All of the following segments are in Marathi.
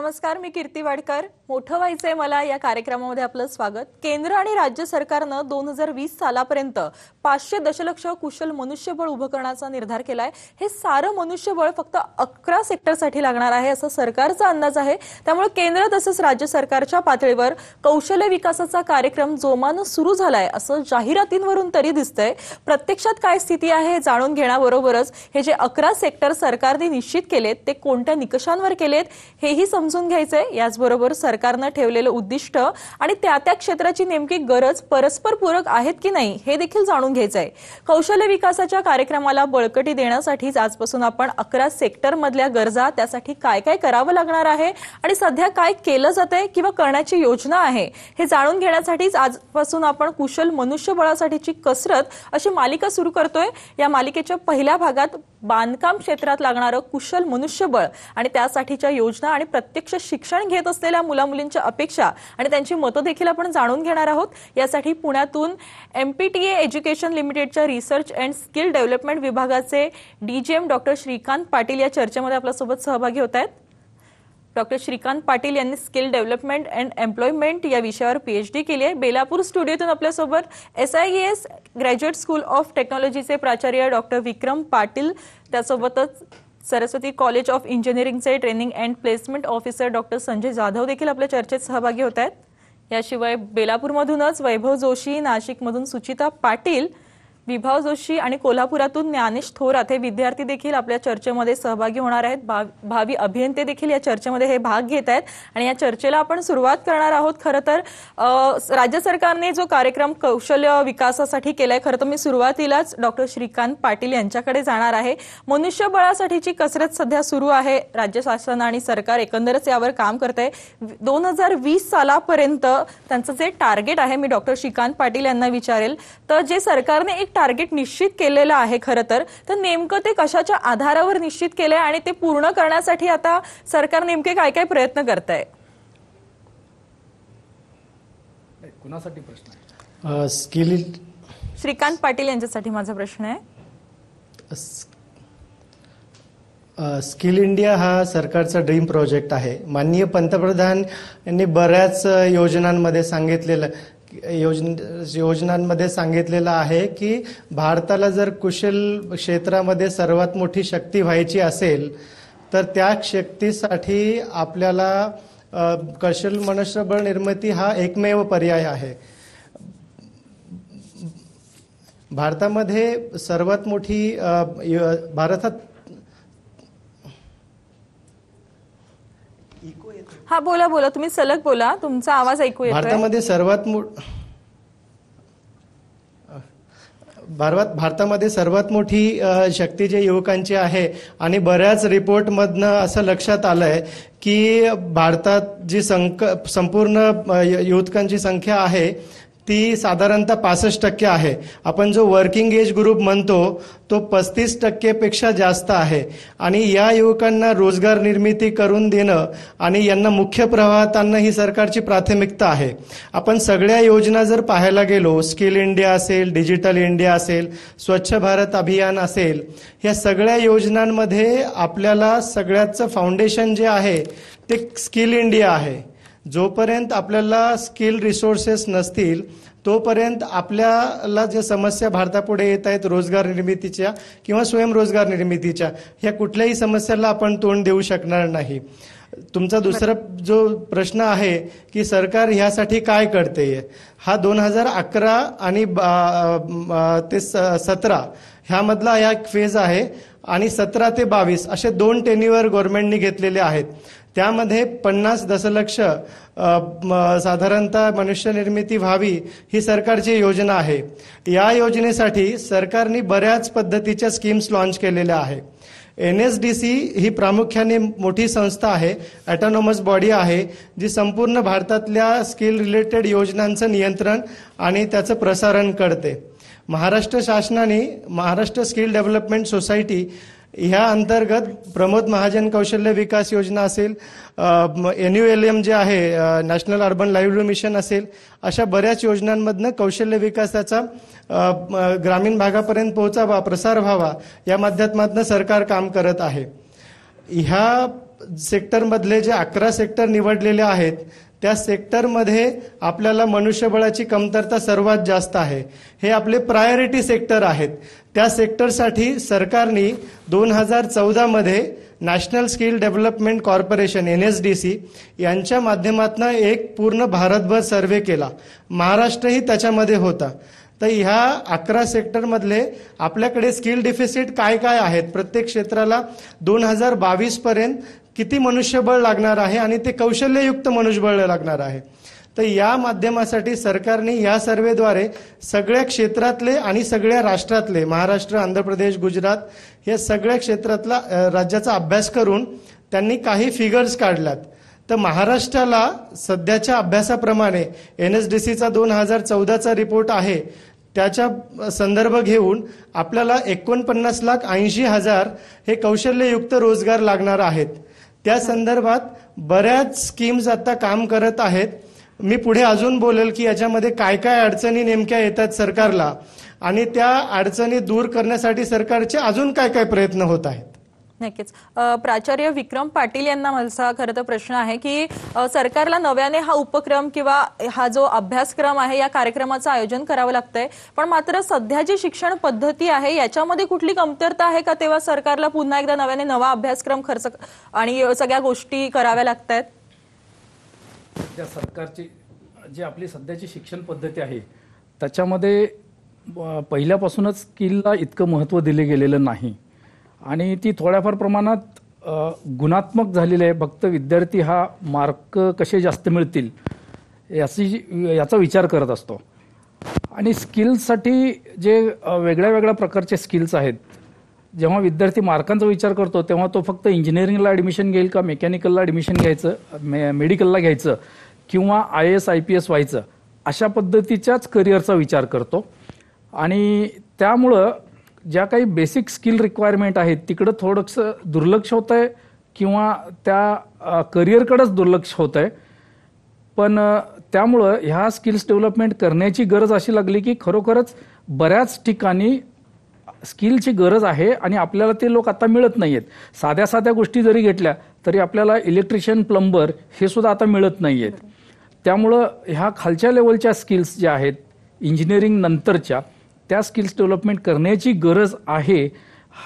नमस्कार, मी कीर्ती वाडकर. मोठं व्हायचंय मला या कार्यक्रमामध्ये आपलं स्वागत. केंद्र आणि राज्य सरकारनं 2020 सालापर्यंत 500 दशलक्ष कुशल मनुष्यबळ उभं करण्याचा निर्धार केलाय. हे सारं मनुष्यबळ फक्त 11 सेक्टरसाठी लागणार आहे असं सरकारचा अंदाज आहे. त्यामुळे केंद्र तसंच राज्य सरकारच्या पातळीवर कौशल्य विकासाचा कार्यक्रम जोमानं सुरू झालाय असं जाहिरातींवरून तरी दिसतंय. प्रत्यक्षात काय स्थिती आहे हे जाणून घेण्याबरोबरच हे जे 11 सेक्टर सरकारने निश्चित केलेत ते कोणत्या निकषांवर केलेत हेही समजून घ्यायचंय. याचबरोबर सरकारनं ठेवलेलं उद्दिष्ट आणि त्या क्षेत्राची नेमकी गरज परस्पर पूरक आहेत की नाही हे देखील जाणून घ्यायचंय. कौशल्य विकासाच्या कार्यक्रमाला बळकटी देण्यासाठीच आजपासून आपण 11 सेक्टर मधल्या गरजा, त्यासाठी काय काय करावं लागणार आहे आणि सध्या काय केलं जातंय किंवा करण्याची योजना आहे हे जाणून घेण्यासाठीच आजपासून आपण कुशल मनुष्यबळासाठीची कसरत अशी मालिका सुरू करतोय. या मालिकेच्या पहिल्या भागात बांधकाम क्षेत्रात लागणारं कुशल मनुष्यबळ आणि त्यासाठीच्या योजना आणि प्रत्यक्ष शिक्षण घेत असलेल्या मुलामुलींच्या अपेक्षा आणि त्यांची मतं देखील आपण जाणून घेणार आहोत. यासाठी पुण्यातून MPTA एज्युकेशन लिमिटेडच्या रिसर्च अँड स्किल डेव्हलपमेंट विभागाचे DGM डॉक्टर श्रीकांत पाटील या चर्चेमध्ये आपल्यासोबत सहभागी होत आहेत. डॉक्टर श्रीकांत पाटील यांनी स्किल डेव्हलपमेंट अँड एम्प्लॉयमेंट या विषयावर PhD केली आहे. बेलापूर स्टुडिओतून आपल्यासोबत SIES ग्रॅज्युएट स्कूल ऑफ टेक्नॉलॉजीचे प्राचार्य डॉक्टर विक्रम पाटील, त्यासोबतच सरस्वती कॉलेज ऑफ इंजिनिअरिंगचे training and placement officer doctor Sanjay Jadhav देखील आपल्या चर्चेत सहभागी होत आहेत. याशिवाय बेलापूरमधूनच वैभव जोशी, नाशिकमधून सुचिता पाटील, विभाव जोशी आणि कोल्हापुरातून ज्ञानेश थोरात हे विद्यार्थी देखील आपल्या चर्चेमध्ये सहभागी होणार आहेत. भावी अभियंते देखील या चर्चेमध्ये हे भाग घेत आहेत आणि या चर्चेला आपण सुरुवात करणार आहोत. खरं तर राज्य सरकारने जो कार्यक्रम कौशल्य विकासासाठी केलाय, खरं तर मी सुरुवातीलाच डॉक्टर श्रीकांत पाटील यांच्याकडे जाणार आहे. मनुष्यबळासाठीची कसरत सध्या सुरू आहे. राज्य शासन आणि सरकार एकंदरच यावर काम करत आहे. 2020 सालापर्यंत त्यांचं जे टार्गेट आहे, मी डॉक्टर श्रीकांत पाटील यांना विचारेल, तर जे सरकारने एक टार्गेट निश्चित केलेलं आहे खरं तर नेमकं ते कशाच्या आधारावर निश्चित केलंय आणि ते पूर्ण करण्यासाठी आता सरकार नेमके काय काय प्रयत्न करत आहे? कुणासाठी प्रश्न आहे? स्किल श्रीकांत पाटील यांच्यासाठी माझा प्रश्न आहे. स्किल इंडिया हा सरकारचा ड्रीम प्रोजेक्ट आहे. माननीय पंतप्रधान यांनी बऱ्याच योजनांमध्ये सांगितलेलं आहे की भारताला जर कुशल क्षेत्रामध्ये सर्वात मोठी शक्ती व्हायची असेल तर त्या शक्तीसाठी आपल्याला कौशल मनुष्यबळ निर्मिती हा एकमेव पर्याय आहे. भारतामध्ये सर्वात मोठी हा बोला तुम्ही सलग बोला, तुमचा आवाज ऐकू येतोय. भारतामध्ये सर्वात मोठी शक्ती जे युवकांची आहे आणि बऱ्याच रिपोर्टमधनं असं लक्षात आलंय की भारतात जी संपूर्ण युवकांची संख्या आहे ती साधारणतः 65% आहे. आपण जो वर्किंग एज ग्रुप म्हणतो तो 35% पेक्षा जास्त आहे आणि या युवकांना रोजगार निर्मिती करून देणं आणि यांना मुख्य प्रवाहात आणणं ही सरकारची प्राथमिकता आहे. आपण सगळ्या योजना जर पाहायला गेलो, स्किल इंडिया असेल, डिजिटल इंडिया असेल, स्वच्छ भारत अभियान असेल, या सगळ्या योजनांमध्ये आपल्याला सगळ्याचं फाउंडेशन जे आहे ते स्किल इंडिया आहे. जोपर्यंत आपल्याला स्किल रिसोर्सेस नसतील तोपर्यंत आपल्याला ज्या समस्या भारतापुढे येत आहेत रोजगार निर्मितीच्या किंवा स्वयंरोजगार निर्मितीच्या, ह्या कुठल्याही समस्याला आपण तोंड देऊ शकणार नाही. तुमचा दुसरा जो प्रश्न आहे की सरकार ह्यासाठी काय करते, हा 2011 आणि ते 17 ह्यामधला हा एक फेज आहे आणि 17 ते 22 असे 2 टेन्युअर गव्हर्नमेंटनी घेतलेले आहेत. त्यामध्ये 50 दशलक्ष साधारणतः मनुष्य निर्मिती व्हावी ही सरकारची योजना आहे. या योजनेसाठी सरकारने बऱ्याच पद्धतीच्या स्कीम्स लॉन्च केलेल्या आहे. NSDC ही प्रामुख्याने मोठी संस्था आहे, ऑटोनॉमस बॉडी आहे, जी संपूर्ण भारतातल्या स्किल रिलेटेड योजनांचं नियंत्रण आणि त्याचं प्रसारण करते. महाराष्ट्र शासनाने महाराष्ट्र स्किल डेव्हलपमेंट सोसायटी ह्या अंतर्गत प्रमोद महाजन कौशल्य विकास योजना असेल, NULM जे आहे नॅशनल अर्बन लाईव्हलीहूड मिशन असेल, अशा बऱ्याच योजनांमधनं कौशल्य विकासाचा ग्रामीण भागापर्यंत पोहोचावा, प्रसार व्हावा या माध्यमातून सरकार काम करत आहे. ह्या सेक्टरमधले जे 11 सेक्टर निवडलेले आहेत त्या सेक्टरमध्ये आपल्याला मनुष्यबळाची कमतरता सर्वात जास्त आहे. हे आपले प्रायोरिटी सेक्टर आहेत. त्या सेक्टरसाठी सरकारने 2014 मध्ये national skill development corporation NSDC यांच्या माध्यमातून एक पूर्ण भारतभर सर्वे केला. महाराष्ट्रही त्याच्यामध्ये होता. तर ह्या 11 सेक्टरमधले आपल्याकडे स्किल डिफिसिट काय काय आहेत, प्रत्येक क्षेत्राला 2022 पर्यंत किती मनुष्यबळ लागणार आहे आणि ते कौशल्ययुक्त मनुष्यबळ लागणार आहे. तर या माध्यमासाठी सरकारने या सर्वेद्वारे सगळ्या क्षेत्रातले आणि सगळ्या राष्ट्रातले महाराष्ट्र, आंध्र प्रदेश, गुजरात या सगळ्या क्षेत्रातला राज्याचा अभ्यास करून त्यांनी काही फिगर्स काढल्यात. तर महाराष्ट्राला सध्याच्या अभ्यासाप्रमाणे NSDCचा 2014चा रिपोर्ट आहे त्याच्या संदर्भ घेऊन आपल्याला 49,80,000 हे कौशल्ययुक्त रोजगार लागणार आहेत. त्या संदर्भात बऱ्याच स्कीम्स आता काम करत आहेत. मी पुढे अजून बोलेल की याच्यामध्ये काय काय अडचणी नेमक्या येतात सरकारला आणि त्या अडचणी दूर करण्यासाठी सरकारचे अजून काय काय प्रयत्न होत आहेत. नक्कीच. प्राचार्य विक्रम पाटील यांना माझा खरं तर प्रश्न आहे की सरकारला नव्याने हा उपक्रम किंवा हा जो अभ्यासक्रम आहे या कार्यक्रमाचं आयोजन करावं लागतंय, पण मात्र सध्या जी शिक्षण पद्धती आहे याच्यामध्ये कुठली कमतरता आहे का, तेव्हा सरकारला पुन्हा एकदा नव्याने नवा अभ्यासक्रम खर्च आणि सगळ्या गोष्टी कराव्या लागतायत? त्या सरकारची जी आपली सध्याची शिक्षण पद्धती आहे त्याच्यामध्ये पहिल्यापासूनच स्किलला इतकं महत्त्व दिले गेलेलं नाही आणि ती थोड्याफार प्रमाणात गुणात्मक झालेली आहे. फक्त विद्यार्थी हा मार्क कसे जास्त मिळतील याचा विचार करत असतो आणि स्किल्ससाठी जे वेगळ्या वेगळ्या प्रकारचे स्किल्स आहेत, जेव्हा विद्यार्थी मार्कांचा विचार करतो तेव्हा तो फक्त इंजिनिअरिंगला ॲडमिशन घेईल का मेकॅनिकलला ॲडमिशन घ्यायचं, मेडिकलला घ्यायचं किंवा IAS IPS व्हायचं अशा पद्धतीच्याच करिअरचा विचार करतो आणि त्यामुळं ज्या काही बेसिक स्किल रिक्वायरमेंट आहेत तिकडं थोडंसं दुर्लक्ष होत आहे किंवा त्या करिअरकडेच दुर्लक्ष होत आहे. पण त्यामुळं ह्या स्किल्स डेव्हलपमेंट करण्याची गरज अशी लागली की खरोखरच बऱ्याच ठिकाणी स्किलची गरज आहे आणि आपल्याला ते लोक आता मिळत नाहीयेत. साध्या साध्या गोष्टी जरी घेतल्या तरी आपल्याला इलेक्ट्रिशियन, प्लंबर हे सुद्धा आता मिळत नाहीयेत. त्यामुळं ह्या खालच्या लेवलच्या स्किल्स ज्या आहेत इंजिनिअरिंग नंतरच्या त्या स्किल्स डेव्हलपमेंट करण्याची गरज आहे.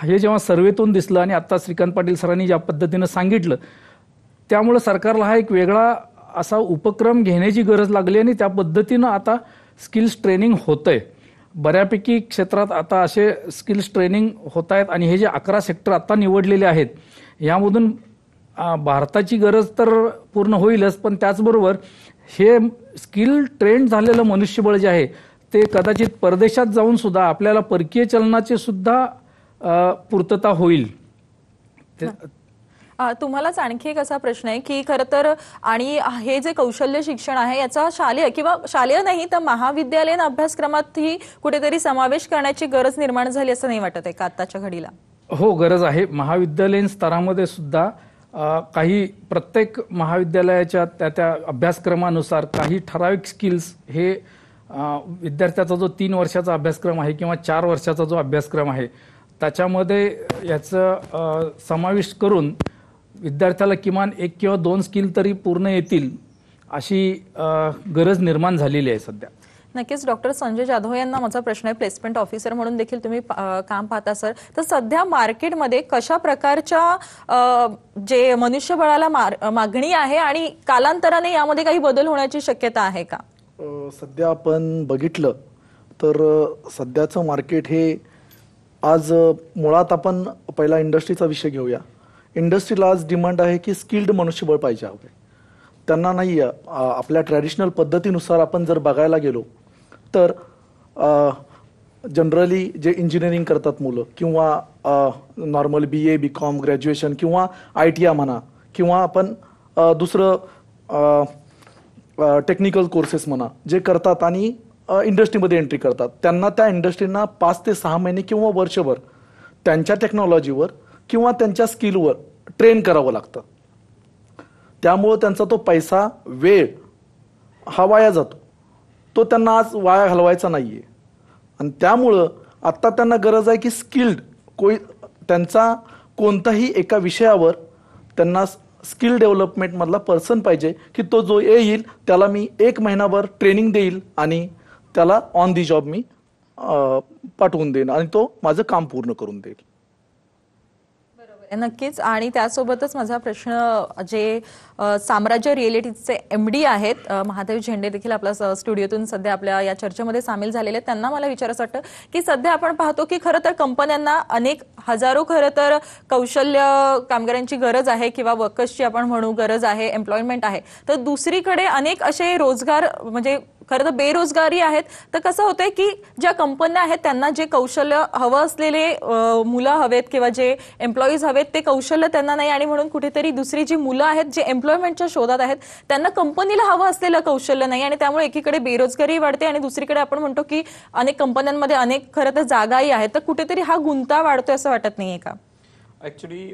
हे जेव्हा सर्वेतून दिसलं आणि आता श्रीकांत पाटील सरांनी ज्या पद्धतीनं सांगितलं त्यामुळं सरकारला हा एक वेगळा असा उपक्रम घेण्याची गरज लागली आणि त्या पद्धतीनं आता स्किल्स ट्रेनिंग होतंय. बऱ्यापैकी क्षेत्रात आता असे स्किल्स ट्रेनिंग होत आहेत आणि हे जे 11 सेक्टर आता निवडलेले आहेत यामधून भारताची गरज तर पूर्ण होईलच, पण त्याचबरोबर हे स्किल ट्रेंड झालेलं मनुष्यबळ जे आहे ते कदाचित परदेशात जाऊन सुद्धा आपल्याला परकीय चलनाची सुद्धा पूर्तता होईल. तुम्हालाच आणखी एक असा प्रश्न आहे की खरं तर आणि हे जे कौशल्य शिक्षण आहे याचा शालेय किंवा शालेय नाही तर महाविद्यालयीन अभ्यासक्रमातही कुठेतरी समावेश करण्याची गरज निर्माण झाली असं नाही वाटत आहे का आताच्या घडीला? हो, गरज आहे. महाविद्यालयीन स्तरामध्ये सुद्धा काही प्रत्येक महाविद्यालयाच्या त्या अभ्यासक्रमानुसार काही ठराविक स्किल्स हे विद्यार्थ्याचा जो 3 वर्षाचा अभ्यासक्रम आहे किंवा 4 वर्षाचा जो अभ्यासक्रम आहे त्याच्यामध्ये याचं समाविष्ट करून विद्यार्थ्याला किमान 1 किंवा 2 स्किल तरी पूर्ण येतील अशी गरज निर्माण झालेली आहे सध्या. नक्कीच. डॉक्टर संजय जाधव यांना माझा प्रश्न आहे, प्लेसमेंट ऑफिसर म्हणून देखील तुम्ही काम पाहता सर, तर सध्या मार्केटमध्ये कशा प्रकारच्या जे मनुष्यबळाला मागणी आहे आणि कालांतराने यामध्ये काही बदल होण्याची शक्यता आहे का? सध्या आपण बघितलं तर सध्याचं मार्केट हे आज मुळात आपण पहिला इंडस्ट्रीचा विषय घेऊया. इंडस्ट्रीला आज डिमांड आहे की स्किल्ड मनुष्यबळ पाहिजे हवे. त्यांना नाही आपल्या ट्रॅडिशनल पद्धतीनुसार आपण जर बघायला गेलो तर जनरली जे इंजिनिअरिंग करतात मुलं किंवा नॉर्मल BA BCom ग्रॅज्युएशन किंवा ITI म्हणा किंवा आपण दुसरं टेक्निकल कोर्सेस म्हणा जे करतात आणि इंडस्ट्रीमध्ये एंट्री करतात, त्यांना त्या इंडस्ट्रीना 5 ते 6 महिने किंवा वर्षभर त्यांच्या टेक्नॉलॉजीवर किंवा त्यांच्या स्किलवर ट्रेन करावं लागतं. त्यामुळं त्यांचा तो पैसा, वेळ हा वाया जातो. तो त्यांना आज वाया घालवायचा नाहीये आणि त्यामुळं आत्ता त्यांना गरज आहे की स्किल्ड त्यांचा कोणताही एका विषयावर त्यांना स्किल डेव्हलपमेंट मधला पर्सन पाहिजे की तो जो येईल त्याला मी 1 महिनाभर ट्रेनिंग देईल आणि त्याला ऑन दी जॉब मी पाठवून देईन आणि तो माझं काम पूर्ण करून देईल. नक्कीच. आणि त्यासोबतच माझा प्रश्न जे साम्राज्य रिएलिटीचे MD आहेत महादेव झेंडे देखील आपल्या स्टुडिओतून सध्या आपल्या या चर्चेमध्ये सामील झालेले आहेत, त्यांना मला विचारायचं वाटतं की सध्या आपण पाहतो की खरं तर कंपन्यांना अनेक हजारो खरं तर कौशल्य कामगारांची गरज आहे किंवा वर्कर्सची आपण म्हणू गरज आहे, एम्प्लॉयमेंट आहे, तर दुसरीकडे अनेक असे रोजगार म्हणजे खरं तर बेरोजगारी आहेत. तर कसं होतंय की ज्या कंपन्या आहेत त्यांना जे कौशल्य हवं असलेले मुलं हवेत किंवा जे एम्प्लॉईज हवेत ते कौशल्य त्यांना नाही आणि म्हणून कुठेतरी दुसरी जी मुलं आहेत जे एम्प्लॉयमेंटच्या शोधात आहेत त्यांना कंपनीला हवं असलेलं कौशल्य नाही आणि त्यामुळे एकीकडे बेरोजगारी वाढते आणि दुसरीकडे आपण म्हणतो की अनेक कंपन्यांमध्ये अनेक खरं तर जागाही आहेत. तर कुठेतरी हा गुंता वाढतोय असं वाटत नाहीये का? ऍक्च्युली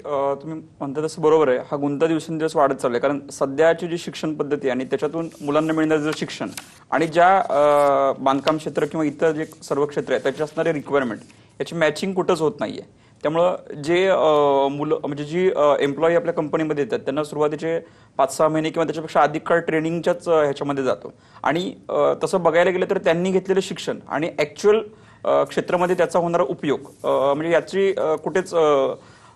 तुम्ही म्हणता तसं बरोबर आहे. हा गुंता दिवसेंदिवस वाढत चाललाय कारण सध्याची जी शिक्षण पद्धती आणि त्याच्यातून मुलांना मिळणारं जर शिक्षण आणि ज्या बांधकाम क्षेत्र किंवा इतर जे सर्व क्षेत्र आहे त्याची असणारे रिक्वायरमेंट याची मॅचिंग कुठंच होत नाहीये. त्यामुळं जे मुलं म्हणजे जी एम्प्लॉई आपल्या कंपनीमध्ये येतात त्यांना सुरुवातीचे 5-6 महिने किंवा त्याच्यापेक्षा अधिक काळ ट्रेनिंगच्याच ह्याच्यामध्ये जातो आणि तसं बघायला गेलं तर त्यांनी घेतलेलं शिक्षण आणि ऍक्च्युअल क्षेत्रामध्ये त्याचा होणारा उपयोग म्हणजे याची कुठेच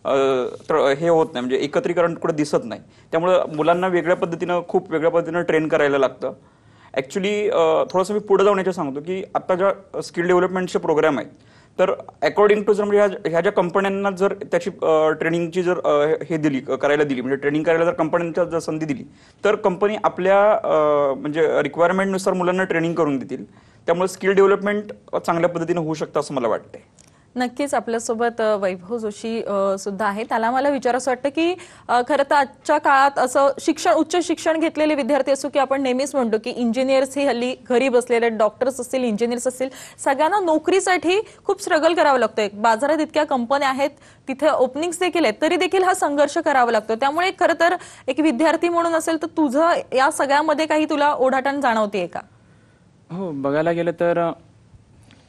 हे होत नाही, म्हणजे एकत्रीकरण कुठे दिसत नाही. त्यामुळं मुलांना वेगळ्या पद्धतीनं खूप वेगळ्या पद्धतीनं ट्रेन करायला लागतं. ऍक्च्युली थोडंसं मी पुढे जाऊन याच्या सांगतो की आता ज्या स्किल डेव्हलपमेंटचे प्रोग्राम आहेत तर अकॉर्डिंग टू जर म्हणजे ह्या ज्या कंपन्यांना जर त्याची ट्रेनिंगची जर हे दिली करायला दिली म्हणजे ट्रेनिंग करायला जर कंपन्यांच्या जर संधी दिली तर कंपनी आपल्या म्हणजे रिक्वायरमेंटनुसार मुलांना ट्रेनिंग करून देतील. त्यामुळे स्किल डेव्हलपमेंट चांगल्या पद्धतीने होऊ शकतं असं मला वाटतंय. नक्कीच. आपल्यासोबत वैभव जोशी सुद्धा आहे. त्याला मला विचारायचं वाटतं की खरं तर आजच्या काळात असं शिक्षण उच्च शिक्षण घेतलेले विद्यार्थी असो की आपण नेहमीच म्हणतो की इंजिनियर्स ही हल्ली घरी बसलेले डॉक्टर्स असतील, इंजिनियर्स असतील, सगळ्यांना नोकरीसाठी खूप स्ट्रगल करावं लागतंय. बाजारात इतक्या कंपन्या आहेत, तिथे ओपनिंग्स देखील आहेत, तरी देखील हा संघर्ष करावा लागतो. त्यामुळे खरं तर एक विद्यार्थी म्हणून असेल तर तुझं या सगळ्यामध्ये काही तुला ओढाटण जाणवतेय का? हो, बघायला गेलं तर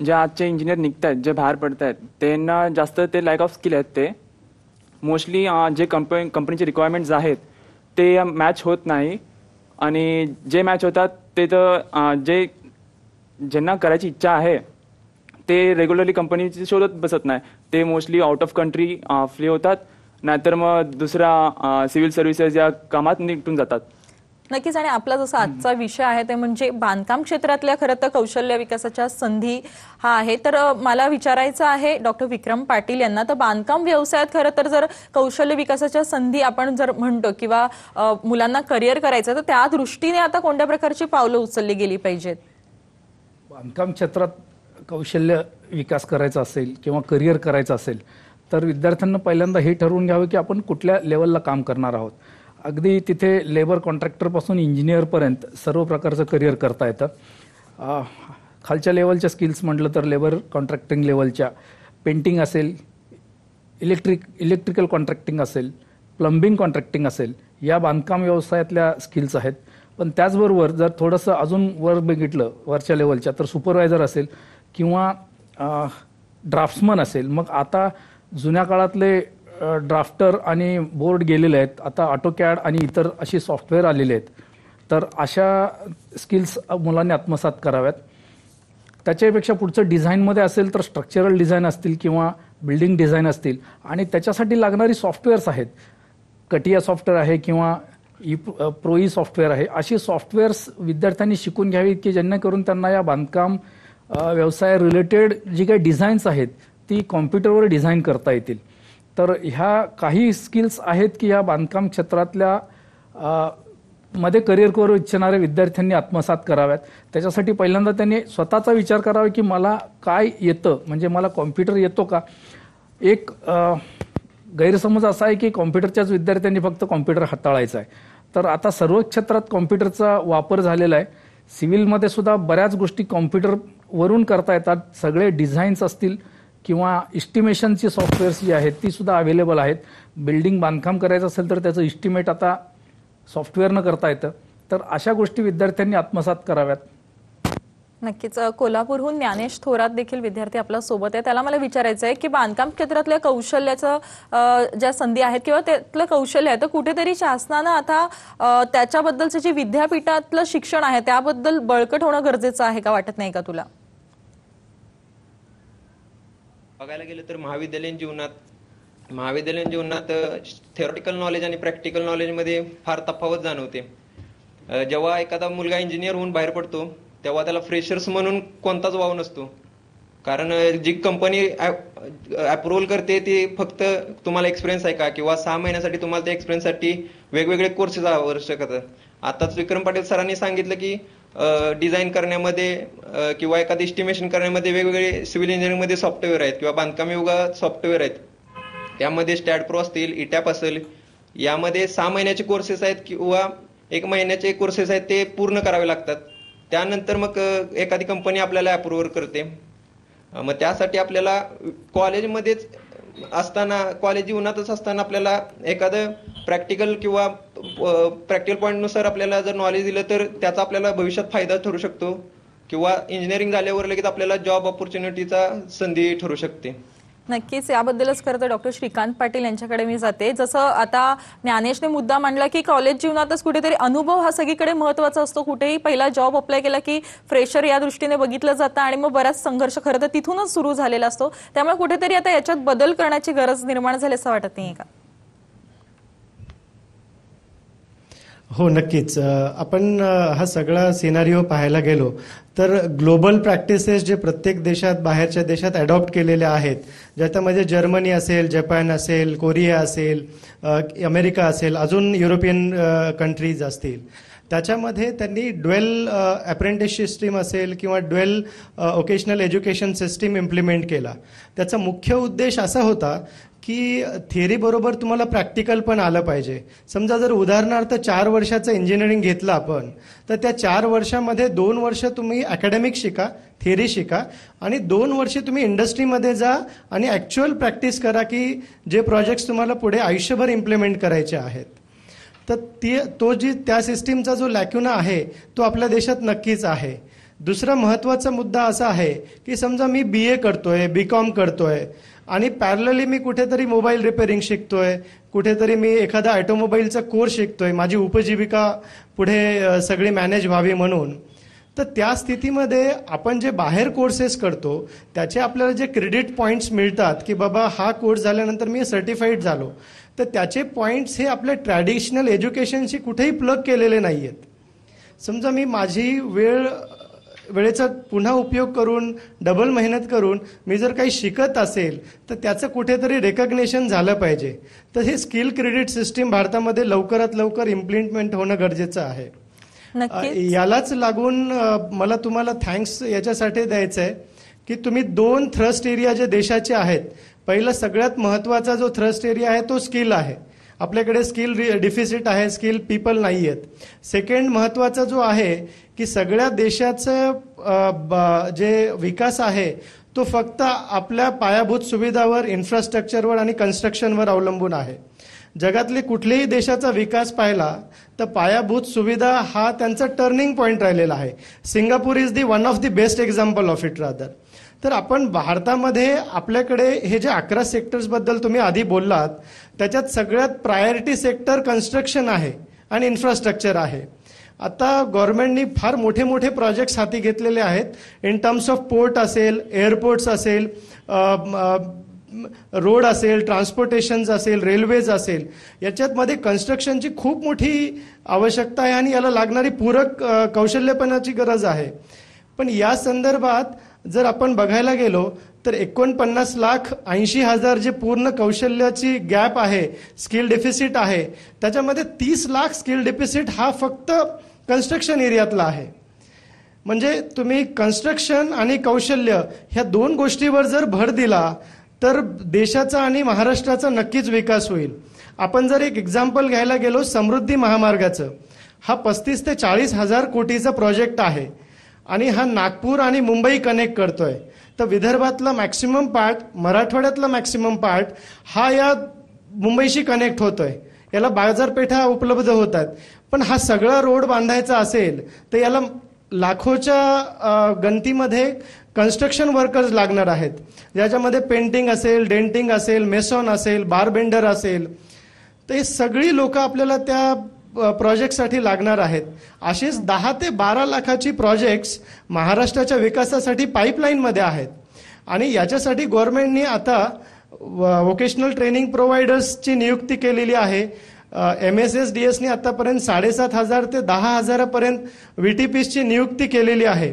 जे आजचे इंजिनियर निघत आहेत, जे बाहेर पडत आहेत, त्यांना जास्त ते लॅक ऑफ स्किल आहेत. ते मोस्टली जे कंपनीचे रिक्वायरमेंट्स आहेत ते मॅच होत नाही आणि जे मॅच होतात ते तर जे ज्यांना करायची इच्छा आहे ते रेग्युलरली कंपनीची शोधत बसत नाही. ते mostly out of country flee होतात, नाहीतर मग दुसऱ्या सिव्हिल सर्व्हिसेस या कामात निघून जातात. नक्कीच. आणि आपला जसा आजचा विषय आहे ते म्हणजे बांधकाम क्षेत्रातल्या खरं तर कौशल्य विकासाच्या संधी हा आहे. तर मला विचारायचं आहे डॉक्टर विक्रम पाटील यांना, तर बांधकाम व्यवसायात खरं तर जर कौशल्य विकासाच्या संधी आपण जर म्हणतो किंवा मुलांना करिअर करायचं तर त्या दृष्टीने आता कोणत्या प्रकारची पावलं उचलली गेली पाहिजेत? बांधकाम क्षेत्रात कौशल्य विकास करायचा असेल किंवा करिअर करायचं असेल तर विद्यार्थ्यांना पहिल्यांदा हे ठरवून घ्यावं की आपण कुठल्या लेवलला काम करणार आहोत. अगदी तिथे लेबर कॉन्ट्रॅक्टरपासून इंजिनियरपर्यंत सर्व प्रकारचं करिअर करता येतं. खालच्या लेवलच्या स्किल्स म्हटलं तर लेबर कॉन्ट्रॅक्टिंग लेवलच्या पेंटिंग असेल, इलेक्ट्रिकल कॉन्ट्रॅक्टिंग असेल, प्लंबिंग कॉन्ट्रॅक्टिंग असेल, या बांधकाम व्यवसायातल्या स्किल्स आहेत. पण त्याचबरोबर जर थोडंसं अजून वर बघितलं वरच्या लेवलच्या तर सुपरवायझर असेल किंवा ड्राफ्ट्समन असेल. मग आता जुन्या काळातले ड्राफ्टर आणि बोर्ड गेलेले आहेत, आता ऑटोकॅड आणि इतर अशी सॉफ्टवेअर आलेले आहेत. तर अशा स्किल्स मुलांनी आत्मसात कराव्यात. त्याच्यापेक्षा पुढचं डिझाईनमध्ये असेल तर स्ट्रक्चरल डिझाईन असतील किंवा बिल्डिंग डिझाईन असतील आणि त्याच्यासाठी लागणारी सॉफ्टवेअर्स आहेत. कटिया सॉफ्टवेअर आहे किंवा प्रोई सॉफ्टवेअर आहे. अशी सॉफ्टवेअर्स विद्यार्थ्यांनी शिकून घ्यावी की जेणेकरून त्यांना या बांधकाम व्यवसाय रिलेटेड जी काही डिझाईन्स आहेत ती कॉम्प्युटरवर डिझाईन करता येतील. तर ह्या काही स्किल्स आहेत की या बांधकाम क्षेत्रातल्या मध्ये करिअर करू इच्छिणाऱ्या विद्यार्थ्यांनी आत्मसात कराव्यात. त्याच्यासाठी पहिल्यांदा त्यांनी स्वतःचा विचार करावा की मला काय येतं, म्हणजे मला कॉम्प्युटर येतो का. एक गैरसमज असा आहे की कॉम्प्युटरच्याच विद्यार्थ्यांनी फक्त कॉम्प्युटर हाताळायचा आहे. तर आता सर्व क्षेत्रात कॉम्प्युटरचा वापर झालेला आहे. सिव्हिलमध्ये सुद्धा बऱ्याच गोष्टी कॉम्प्युटरवरून करता येतात. सगळे डिझाईन्स असतील किंवा इस्टिमेशनची सॉफ्टवेअर्स जी आहेत ती सुद्धा अवेलेबल आहेत. बिल्डिंग बांधकाम करायचं असेल तर त्याचं इस्टिमेट आता सॉफ्टवेअरनं करता येतं. तर अशा गोष्टी विद्यार्थ्यांनी आत्मसात कराव्यात. नक्कीच. कोल्हापूरहून ज्ञानेश थोरात देखील विद्यार्थी आपल्या सोबत आहे. त्याला मला विचारायचं आहे की बांधकाम क्षेत्रातल्या कौशल्याचं ज्या संधी आहेत किंवा त्यातलं कौशल्य आहे तर कुठेतरी शासनानं आता त्याच्याबद्दलचं जे विद्यापीठातलं शिक्षण आहे त्याबद्दल बळकट होणं गरजेचं आहे का, वाटत नाही का तुला? बघायला गेलं तर महाविद्यालयीन जीवनात थेरॉटिकल नॉलेज आणि प्रॅक्टिकल नॉलेजमध्ये फार तफावत जाणवते. जेव्हा एखादा मुलगा इंजिनियर होऊन बाहेर पडतो तेव्हा त्याला फ्रेशर्स म्हणून कोणताच वाव नसतो. कारण जी कंपनी अप्रुव्हल करते ती फक्त तुम्हाला एक्सपिरियन्स आहे का किंवा 6 महिन्यासाठी तुम्हाला त्या एक्सपिरियन्ससाठी वेगवेगळे कोर्सेस आवश्यक आहेत. आताच विक्रम पाटील सरांनी सांगितलं की डिझाईन करण्यामध्ये किंवा एखादं एस्टिमेशन करण्यामध्ये वेगवेगळे सिव्हिल इंजिनिअरिंगमध्ये सॉफ्टवेअर आहेत किंवा बांधकाम विभागात सॉफ्टवेअर आहेत. त्यामध्ये स्टॅड प्रो असतील, इटॅप असेल, यामध्ये 6 महिन्याचे कोर्सेस आहेत किंवा 1 महिन्याचे कोर्सेस आहेत ते पूर्ण करावे लागतात. त्यानंतर मग एखादी कंपनी आपल्याला अप्रूव्ह करते. मग त्यासाठी आपल्याला कॉलेजमध्येच असताना, कॉलेज जीवनातच असताना आपल्याला एखादं प्रॅक्टिकल किंवा प्रॅक्टिकल पॉईंटनुसार आपल्याला जर नॉलेज दिलं तर त्याचा आपल्याला भविष्यात फायदा ठरू शकतो किंवा इंजिनिअरिंग झाल्यावर लगेच आपल्याला जॉब ऑपॉर्च्युनिटीचा संधी ठरू शकते. नक्कीच. याबद्दलच खरं तर डॉक्टर श्रीकांत पाटील यांच्याकडे मी जाते. जसं आता ज्ञानेशने मुद्दा मांडला की कॉलेज जीवनातच कुठेतरी अनुभव हा सगळीकडे महत्वाचा असतो. कुठेही पहिला जॉब अप्लाय केला की फ्रेशर या दृष्टीने बघितलं जातं आणि मग बराच संघर्ष खरं तर तिथूनच सुरू झालेला असतो. त्यामुळे कुठेतरी आता याच्यात बदल करण्याची गरज निर्माण झाली असं वाटत नाहीये का? हो, नक्कीच. आपण हा सगळा सिनारिओ पाहायला गेलो तर ग्लोबल प्रॅक्टिसेस जे प्रत्येक देशात, बाहेरच्या देशात अडॉप्ट केलेल्या आहेत, ज्याच्यामध्ये जर्मनी असेल, जपान असेल, कोरिया असेल, अमेरिका असेल, अजून युरोपियन कंट्रीज असतील, त्याच्यामध्ये त्यांनी ड्वेल अप्रेंटिस सिस्टीम असेल किंवा dual vocational education system implement केला. त्याचा मुख्य उद्देश असा होता की थिअरी बरोबर तुम्हाला प्रॅक्टिकल पण आलं पाहिजे. समजा जर उदाहरणार्थ 4 वर्षाचं इंजिनिअरिंग घेतलं आपण, तर त्या 4 वर्षामध्ये 2 वर्ष तुम्ही अकॅडमिक शिका, थिअरी शिका आणि 2 वर्ष तुम्ही इंडस्ट्रीमध्ये जा आणि ॲक्च्युअल प्रॅक्टिस करा की जे प्रोजेक्ट्स तुम्हाला पुढे आयुष्यभर इम्प्लिमेंट करायचे आहेत. तर त्या सिस्टीमचा जो लॅक्युना आहे तो आपल्या देशात नक्कीच आहे. दुसरा महत्त्वाचा मुद्दा असा आहे की समजा मी BA करतोय, BCom करतोय आणि पॅरलली मी कुठेतरी मोबाईल रिपेअरिंग शिकतोय, कुठेतरी मी एखादा ऑटोमोबाईलचा कोर्स शिकतोय, माझी उपजीविका पुढे सगळी मॅनेज व्हावी म्हणून. तर त्या स्थितीमध्ये आपण जे बाहेर कोर्सेस करतो त्याचे आपल्याला जे क्रेडिट पॉईंट्स मिळतात की बाबा हा कोर्स झाल्यानंतर मी सर्टिफाईड झालो, तर त्याचे पॉईंट्स हे आपल्या ट्रॅडिशनल एज्युकेशनशी कुठेही प्लग केलेले नाही आहेत. समजा मी माझी वेळेचा पुन्हा उपयोग करून, डबल मेहनत करून मी जर काही शिकत असेल तर त्याचं कुठेतरी रेकग्नेशन झालं पाहिजे. तर हे स्किल क्रेडिट सिस्टीम भारतामध्ये लवकरात लवकर इम्प्लिमेंट होणं गरजेचं आहे. यालाच लागून मला तुम्हाला थँक्स याच्यासाठी द्यायचं आहे की तुम्ही 2 थ्रस्ट एरिया जे देशाचे आहेत, पहिला सगळ्यात महत्त्वाचा जो थ्रस्ट एरिया आहे तो स्किल आहे. आपल्याकडे स्किल डिफिसिट आहे, स्किल पीपल नाही आहेत. सेकंड महत्त्वाचा जो आहे की सगळ्या देशाचं जे विकास आहे तो फक्त आपल्या पायाभूत सुविधावर, इन्फ्रास्ट्रक्चरवर आणि कन्स्ट्रक्शनवर अवलंबून आहे. जगातले कुठल्याही देशाचा विकास पाहिला तर पायाभूत सुविधा हा त्यांचा टर्निंग पॉईंट राहिलेला आहे. Singapore is one of the best example of it rather. तर आपण भारतामध्ये आपल्याकडे हे जे 11 सेक्टर्सबद्दल तुम्ही आधी बोललात त्याच्यात सगळ्यात प्रायोरिटी सेक्टर कन्स्ट्रक्शन आहे आणि इन्फ्रास्ट्रक्चर आहे. आता गव्हर्नमेंटनी फार मोठे मोठे प्रोजेक्ट्स हाती घेतलेले आहेत इन टर्म्स ऑफ पोर्ट असेल, एअरपोर्ट्स असेल, रोड असेल, ट्रान्सपोर्टेशन्स असेल, रेल्वेज असेल. याच्यामध्ये कन्स्ट्रक्शनची खूप मोठी आवश्यकता आहे आणि याला लागणारी पूरक कौशल्यपणाची गरज आहे. पण या संदर्भात जर आपण बघायला गेलो तर 49,80,000 जे पूर्ण कौशल्याची गॅप आहे, स्किल डेफिसिट आहे, त्याच्यामध्ये 30 लाख स्किल डेफिसिट हा फक्त कन्स्ट्रक्शन एरियातला आहे. म्हणजे तुम्ही कन्स्ट्रक्शन आणि कौशल्य ह्या 2 गोष्टीवर जर भर दिला तर देशाचा आणि महाराष्ट्राचा नक्कीच विकास होईल. आपण जर एक एक्झाम्पल घ्यायला गेलो समृद्धी महामार्गाचं, हा 35 ते 40 हजार कोटीचा प्रोजेक्ट आहे आणि हा नागपूर आणि मुंबई कनेक्ट करतोय. तर विदर्भातला मॅक्सिमम पार्ट, मराठवाड्यातला मॅक्सिमम पार्ट हा या मुंबईशी कनेक्ट होतोय. याला बाजारपेठा उपलब्ध होतात. पण हा सगळा रोड बांधायचा असेल तर याला लाखोच्या गणतीमध्ये कन्स्ट्रक्शन वर्कर्स लागणार आहेत, ज्याच्यामध्ये पेंटिंग असेल, डेंटिंग असेल, मेसॉन असेल, बारबेंडर असेल. तर हे सगळी लोक आपल्याला त्या प्रोजेक्टसाठी लागणार आहेत. असेच 10 ते 12 लाखाची प्रोजेक्ट्स महाराष्ट्राच्या विकासासाठी पाईपलाईनमध्ये आहेत. आणि याच्यासाठी गव्हर्नमेंटनी आता व्होकेशनल ट्रेनिंग प्रोव्हायडर्सची नियुक्ती केलेली आहे. MSSDSनी आतापर्यंत 7,500 ते 10,000 पर्यंत VTPsची नियुक्ती केलेली आहे.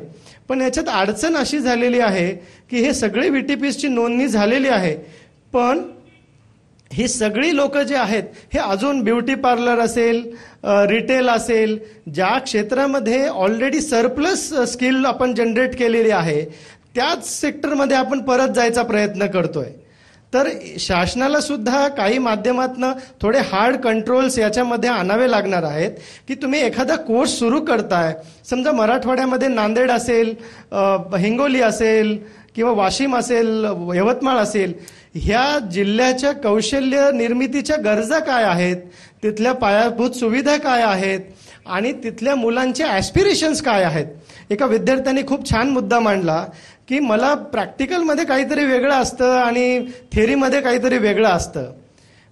पण याच्यात अडचण अशी झालेली आहे की हे सगळे VTPsची नोंदणी झालेली आहे, पण ही सगळी लोक जे आहेत हे अजून ब्युटी पार्लर असेल, रिटेल असेल, ज्या क्षेत्रामध्ये ऑलरेडी सरप्लस स्किल आपण जनरेट केलेली आहे त्याच सेक्टरमध्ये आपण परत जायचा प्रयत्न करतोय. तर शासनाला सुद्धा काही माध्यमातनं थोडे हार्ड कंट्रोल्स याच्यामध्ये आणावे लागणार आहेत की तुम्ही एखादा कोर्स सुरू करताय, समजा मराठवाड्यामध्ये नांदेड असेल, हिंगोली असेल किंवा वाशिम असेल, यवतमाळ असेल, ह्या जिल्ह्याच्या कौशल्य निर्मितीच्या गरजा काय आहेत, तिथल्या पायाभूत सुविधा काय आहेत आणि तिथल्या मुलांचे ॲस्पिरेशन्स काय आहेत. एका विद्यार्थ्याने खूप छान मुद्दा मांडला की मला प्रॅक्टिकलमध्ये काहीतरी वेगळं असतं आणि थेअरीमध्ये काहीतरी वेगळं असतं,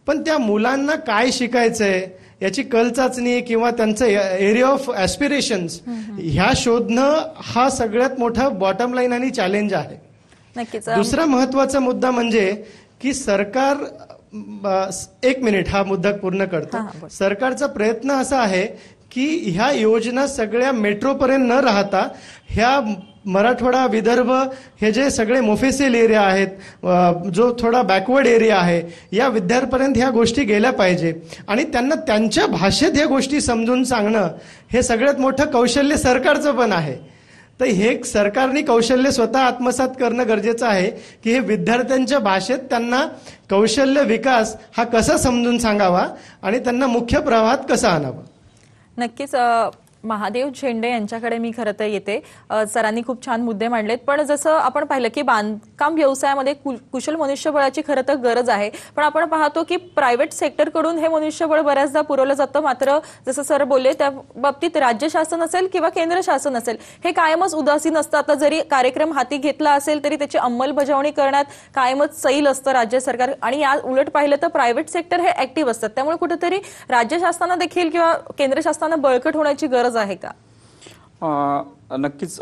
पण त्या मुलांना काय शिकायचंय याची कलचाचणी किंवा त्यांचं एरिया ऑफ ॲस्पिरेशन्स ह्या शोधणं हा सगळ्यात मोठा बॉटम लाईन आणि चॅलेंज आहे. नक्कीच. दुसरा महत्वाचा मुद्दा म्हणजे की सरकार, एक मिनिट हा मुद्दा पूर्ण करतो. सरकारचा प्रयत्न असा आहे की ह्या योजना सगळ्या मेट्रोपर्यंत न राहता ह्या मराठवाडा, विदर्भ हे जे सगळे मोफेसिल एरिया आहेत, जो थोडा बॅकवर्ड एरिया आहे, या विद्यार्थ्यांपर्यंत ह्या गोष्टी गेल्या पाहिजे आणि त्यांना त्यांच्या भाषेत ह्या गोष्टी समजून सांगणं हे सगळ्यात मोठं कौशल्य सरकारचं पण आहे. तर हे सरकारने कौशल्य स्वतः आत्मसात करणं गरजेचं आहे की हे विद्यार्थ्यांच्या भाषेत त्यांना कौशल्य विकास हा कसा समजून सांगावा आणि त्यांना मुख्य प्रवाहात कसा आणावा. नक्कीच. महादेव झेंडे यांच्याकडे मी खरं तर येते. सरांनी खूप छान मुद्दे मांडलेत, पण जसं आपण पाहिलं की बांधकाम व्यवसायामध्ये कुशल मनुष्यबळाची खरं तर गरज आहे, पण आपण पाहतो की प्रायव्हेट सेक्टरकडून हे मनुष्यबळ बऱ्याचदा पुरवलं जातं. मात्र जसं सर बोलले त्या बाबतीत राज्य शासन असेल किंवा केंद्र शासन असेल हे कायमच उदासीन असतं. आता जरी कार्यक्रम हाती घेतला असेल तरी त्याची अंमलबजावणी करण्यात कायमच सैल असतं राज्य सरकार, आणि या उलट पाहिलं तर प्रायव्हेट सेक्टर हे ऍक्टिव्ह असतात. त्यामुळे कुठेतरी राज्य शासनानं देखील किंवा केंद्र शासनानं बळकट होण्याची गरज आहे का? नक्कीच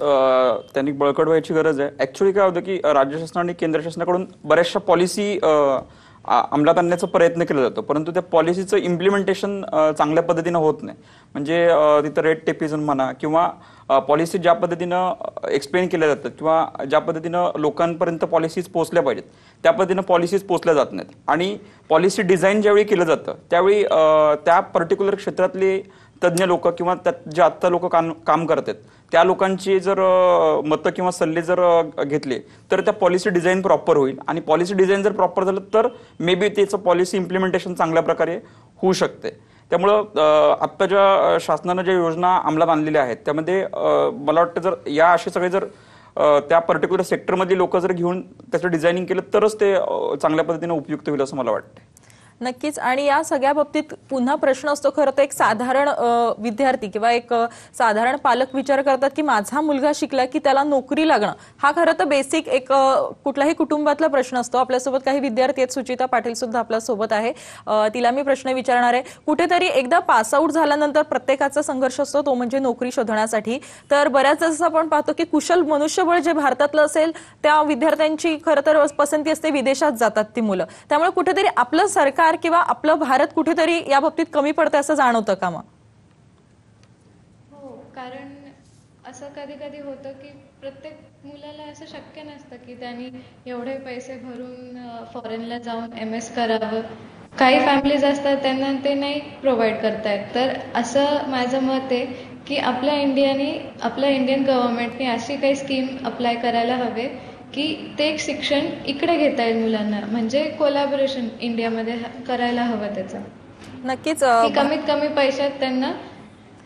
त्यांनी बळकट व्हायची गरज आहे. ऍक्च्युअली काय होतं की राज्य शासन आणि केंद्र शासनाकडून बऱ्याचशा पॉलिसी अंमलात आणण्याचा प्रयत्न केला जातो, परंतु त्या पॉलिसीचं इम्प्लिमेंटेशन चांगल्या पद्धतीनं होत नाही. म्हणजे तिथं रेड टेपिझम म्हणा किंवा पॉलिसी ज्या पद्धतीनं एक्सप्लेन केल्या जातात किंवा ज्या पद्धतीनं लोकांपर्यंत पॉलिसीज पोहोचल्या पाहिजेत त्या पद्धतीनं पॉलिसीज पोहोचल्या जात नाहीत. आणि पॉलिसी डिझाईन ज्यावेळी केलं जातं त्यावेळी त्या पर्टिक्युलर क्षेत्रातले तज्ज्ञ लोक किंवा त्यात जे आत्ता लोक काम करतात त्या लोकांची जर मतं किंवा सल्ले जर घेतले तर त्या पॉलिसी डिझाईन प्रॉपर होईल. आणि पॉलिसी डिझाईन जर प्रॉपर झालं तर मे बी त्याचं पॉलिसी इम्प्लिमेंटेशन चांगल्या प्रकारे होऊ शकते. त्यामुळं आत्ता ज्या शासनानं ज्या योजना अंमलात आणलेल्या आहेत त्यामध्ये मला वाटतं जर या असे सगळे जर त्या पर्टिक्युलर सेक्टरमधली लोक जर घेऊन त्याचं डिझायनिंग केलं तरच ते चांगल्या पद्धतीने उपयुक्त होईल असं मला वाटतं. नक्कीच. आणि या सगळ्या बाबतीत पुन्हा प्रश्न असतो खरं तर, एक साधारण विद्यार्थी किंवा एक साधारण पालक विचार करतात की माझा मुलगा शिकला की त्याला नोकरी लागणं हा खरं तर बेसिक एक कुठल्याही कुटुंबातला प्रश्न असतो. आपल्यासोबत काही विद्यार्थी आहेत, सुचिता पाटील सुद्धा आपल्यासोबत आहे. तिला मी प्रश्न विचारणार आहे. कुठेतरी एकदा पास आउट झाल्यानंतर प्रत्येकाचा संघर्ष असतो तो म्हणजे नोकरी शोधण्यासाठी. तर बऱ्याच असं आपण पाहतो की कुशल मनुष्यबळ जे भारतातलं असेल त्या विद्यार्थ्यांची खरं तर पसंती असते विदेशात जातात ती मुलं. त्यामुळे कुठेतरी आपलं सरकार किंवा आपलं भारत कुठेतरी या बाबतीत कमी पडतं असं जाणवतं का मग? हो, कारण असं कधी कधी होतं की प्रत्येक मुलाला असं शक्य नसतं की त्यांनी एवढे पैसे भरून फॉरेनला जाऊन MS करावं. काही फॅमिलीज असतात त्यांना ते नाही प्रोव्हाइड करतायत. तर असं माझं मत आहे की आपल्या इंडियन गव्हर्नमेंटने अशी काही स्कीम अप्लाय करायला हवे की ते एक शिक्षण इकडे घेता येईल मुलांना, म्हणजे कोलॅबोरेशन इंडियामध्ये करायला हवं त्याचं. नक्कीच. की कमीत कमी पैशात त्यांना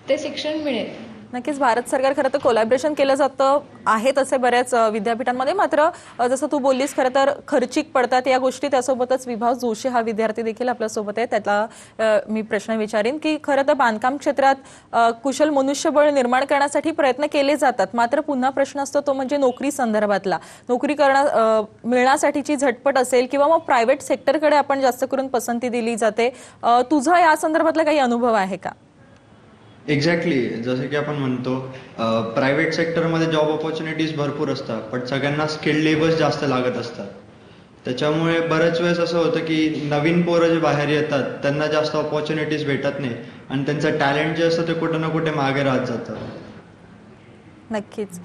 ते शिक्षण मिळेल. नक्कीच भारत सरकार खरं तर कोलॅबरेशन केलं जातं आहे तसे बऱ्याच विद्यापीठांमध्ये, मात्र जसं तू बोललीस खरं तर खर्चिक पडतात या गोष्टी. त्यासोबतच विभाग जोशी हा विद्यार्थी देखील आपल्यासोबत आहे, त्याला मी प्रश्न विचारीन की खरं तर बांधकाम क्षेत्रात कुशल मनुष्यबळ निर्माण करण्यासाठी प्रयत्न केले जातात, मात्र पुन्हा प्रश्न असतो तो म्हणजे नोकरी संदर्भातला. नोकरी मिळण्यासाठीची झटपट असेल किंवा मग प्रायव्हेट सेक्टरकडे आपण जास्त करून पसंती दिली जाते. तुझा या संदर्भातला काही अनुभव आहे का? एक्झॅक्टली, जसं की आपण म्हणतो प्रायव्हेट सेक्टरमध्ये जॉब ऑपॉर्च्युनिटीज भरपूर असतात, पण सगळ्यांना स्किल्ड लेबर्स जास्त लागत असतात. त्याच्यामुळे बऱ्याच वेळेस असं होतं की नवीन पोरं जे बाहेर येतात त्यांना जास्त ऑपॉर्च्युनिटीज भेटत नाही आणि त्यांचं टॅलेंट जे असतं ते कुठं ना कुठे मागे राहत जातं. नक्कीच.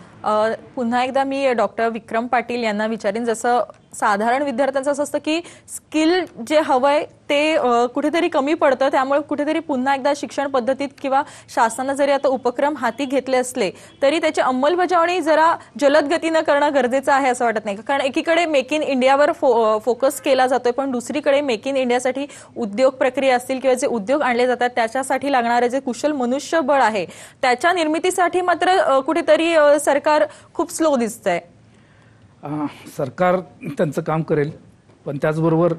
पुन्हा एकदा मी डॉक्टर विक्रम पाटील यांना विचारीन, जसं साधारण विद्यार्थ्यांचं असं असतं की स्किल जे हवंय ते कुठेतरी कमी पडतं, त्यामुळे कुठेतरी पुन्हा एकदा शिक्षण पद्धतीत किंवा शासनानं जरी आता उपक्रम हाती घेतले असले तरी त्याची अंमलबजावणी जरा जलद गतीनं करणं गरजेचं आहे असं वाटत नाही का? कारण एकीकडे मेक इन इंडियावर फोकस केला जातोय, पण दुसरीकडे मेक इन इंडियासाठी उद्योग प्रक्रिया असतील किंवा जे उद्योग आणले जातात त्याच्यासाठी लागणारे जे कुशल मनुष्यबळ आहे त्याच्या निर्मितीसाठी मात्र कुठेतरी सरकार खूप स्लो दिसतंय. सरकार त्यांचं काम करेल, पण त्याचबरोबर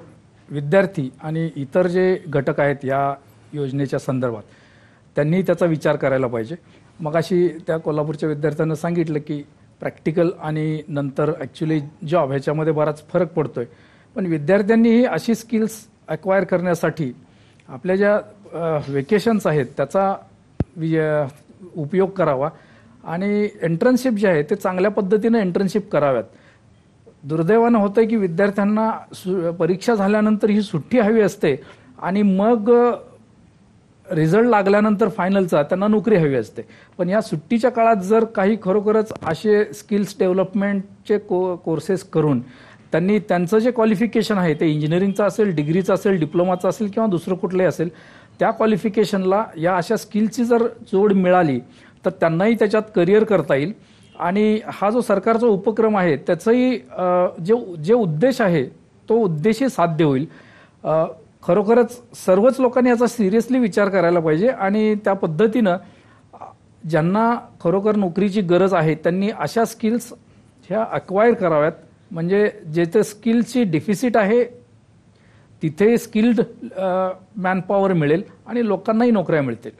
विद्यार्थी आणि इतर जे घटक आहेत या योजनेच्या संदर्भात त्यांनी त्याचा विचार करायला पाहिजे. मगाशी त्या कोल्हापूरच्या विद्यार्थ्यांना सांगितलं की प्रॅक्टिकल आणि नंतर ॲक्च्युली जॉब ह्याच्यामध्ये बराच फरक पडतोय, पण विद्यार्थ्यांनीही अशी स्किल्स अक्वायर करण्यासाठी आपल्या ज्या वेकेशन्स आहेत त्याचा उपयोग करावा आणि इंटर्नशिप जे आहे ते चांगल्या पद्धतीने इंटर्नशिप कराव्यात. दुर्दैवानं होतंय की विद्यार्थ्यांना परीक्षा झाल्यानंतर ही सुट्टी हवी असते आणि मग रिझल्ट लागल्यानंतर फायनलचा त्यांना नोकरी हवी असते. पण या सुट्टीच्या काळात जर काही खरोखरच असे स्किल्स डेव्हलपमेंटचे कोर्सेस करून त्यांनी त्यांचं जे क्वालिफिकेशन आहे ते इंजिनिअरिंगचं असेल, डिग्रीचं असेल, डिप्लोमाचं असेल किंवा दुसरं कुठलंही असेल, त्या क्वालिफिकेशनला या अशा स्किलची जर जोड मिळाली तर त्यांनाही त्याच्यात करिअर करता येईल. आणि हा जो सरकारचा उपक्रम आहे त्याचाही जे उद्देश आहे तो उद्देशही साध्य होईल. खरोखरच सर्वच लोकांनी याचा सिरियसली विचार करायला पाहिजे आणि त्या पद्धतीनं ज्यांना खरोखर नोकरीची गरज आहे त्यांनी अशा स्किल्स ह्या अक्वायर कराव्यात, म्हणजे जेथे स्किलची डिफिसिट आहे तिथे स्किल्ड मॅनपॉवर मिळेल आणि लोकांनाही नोकऱ्या मिळतील.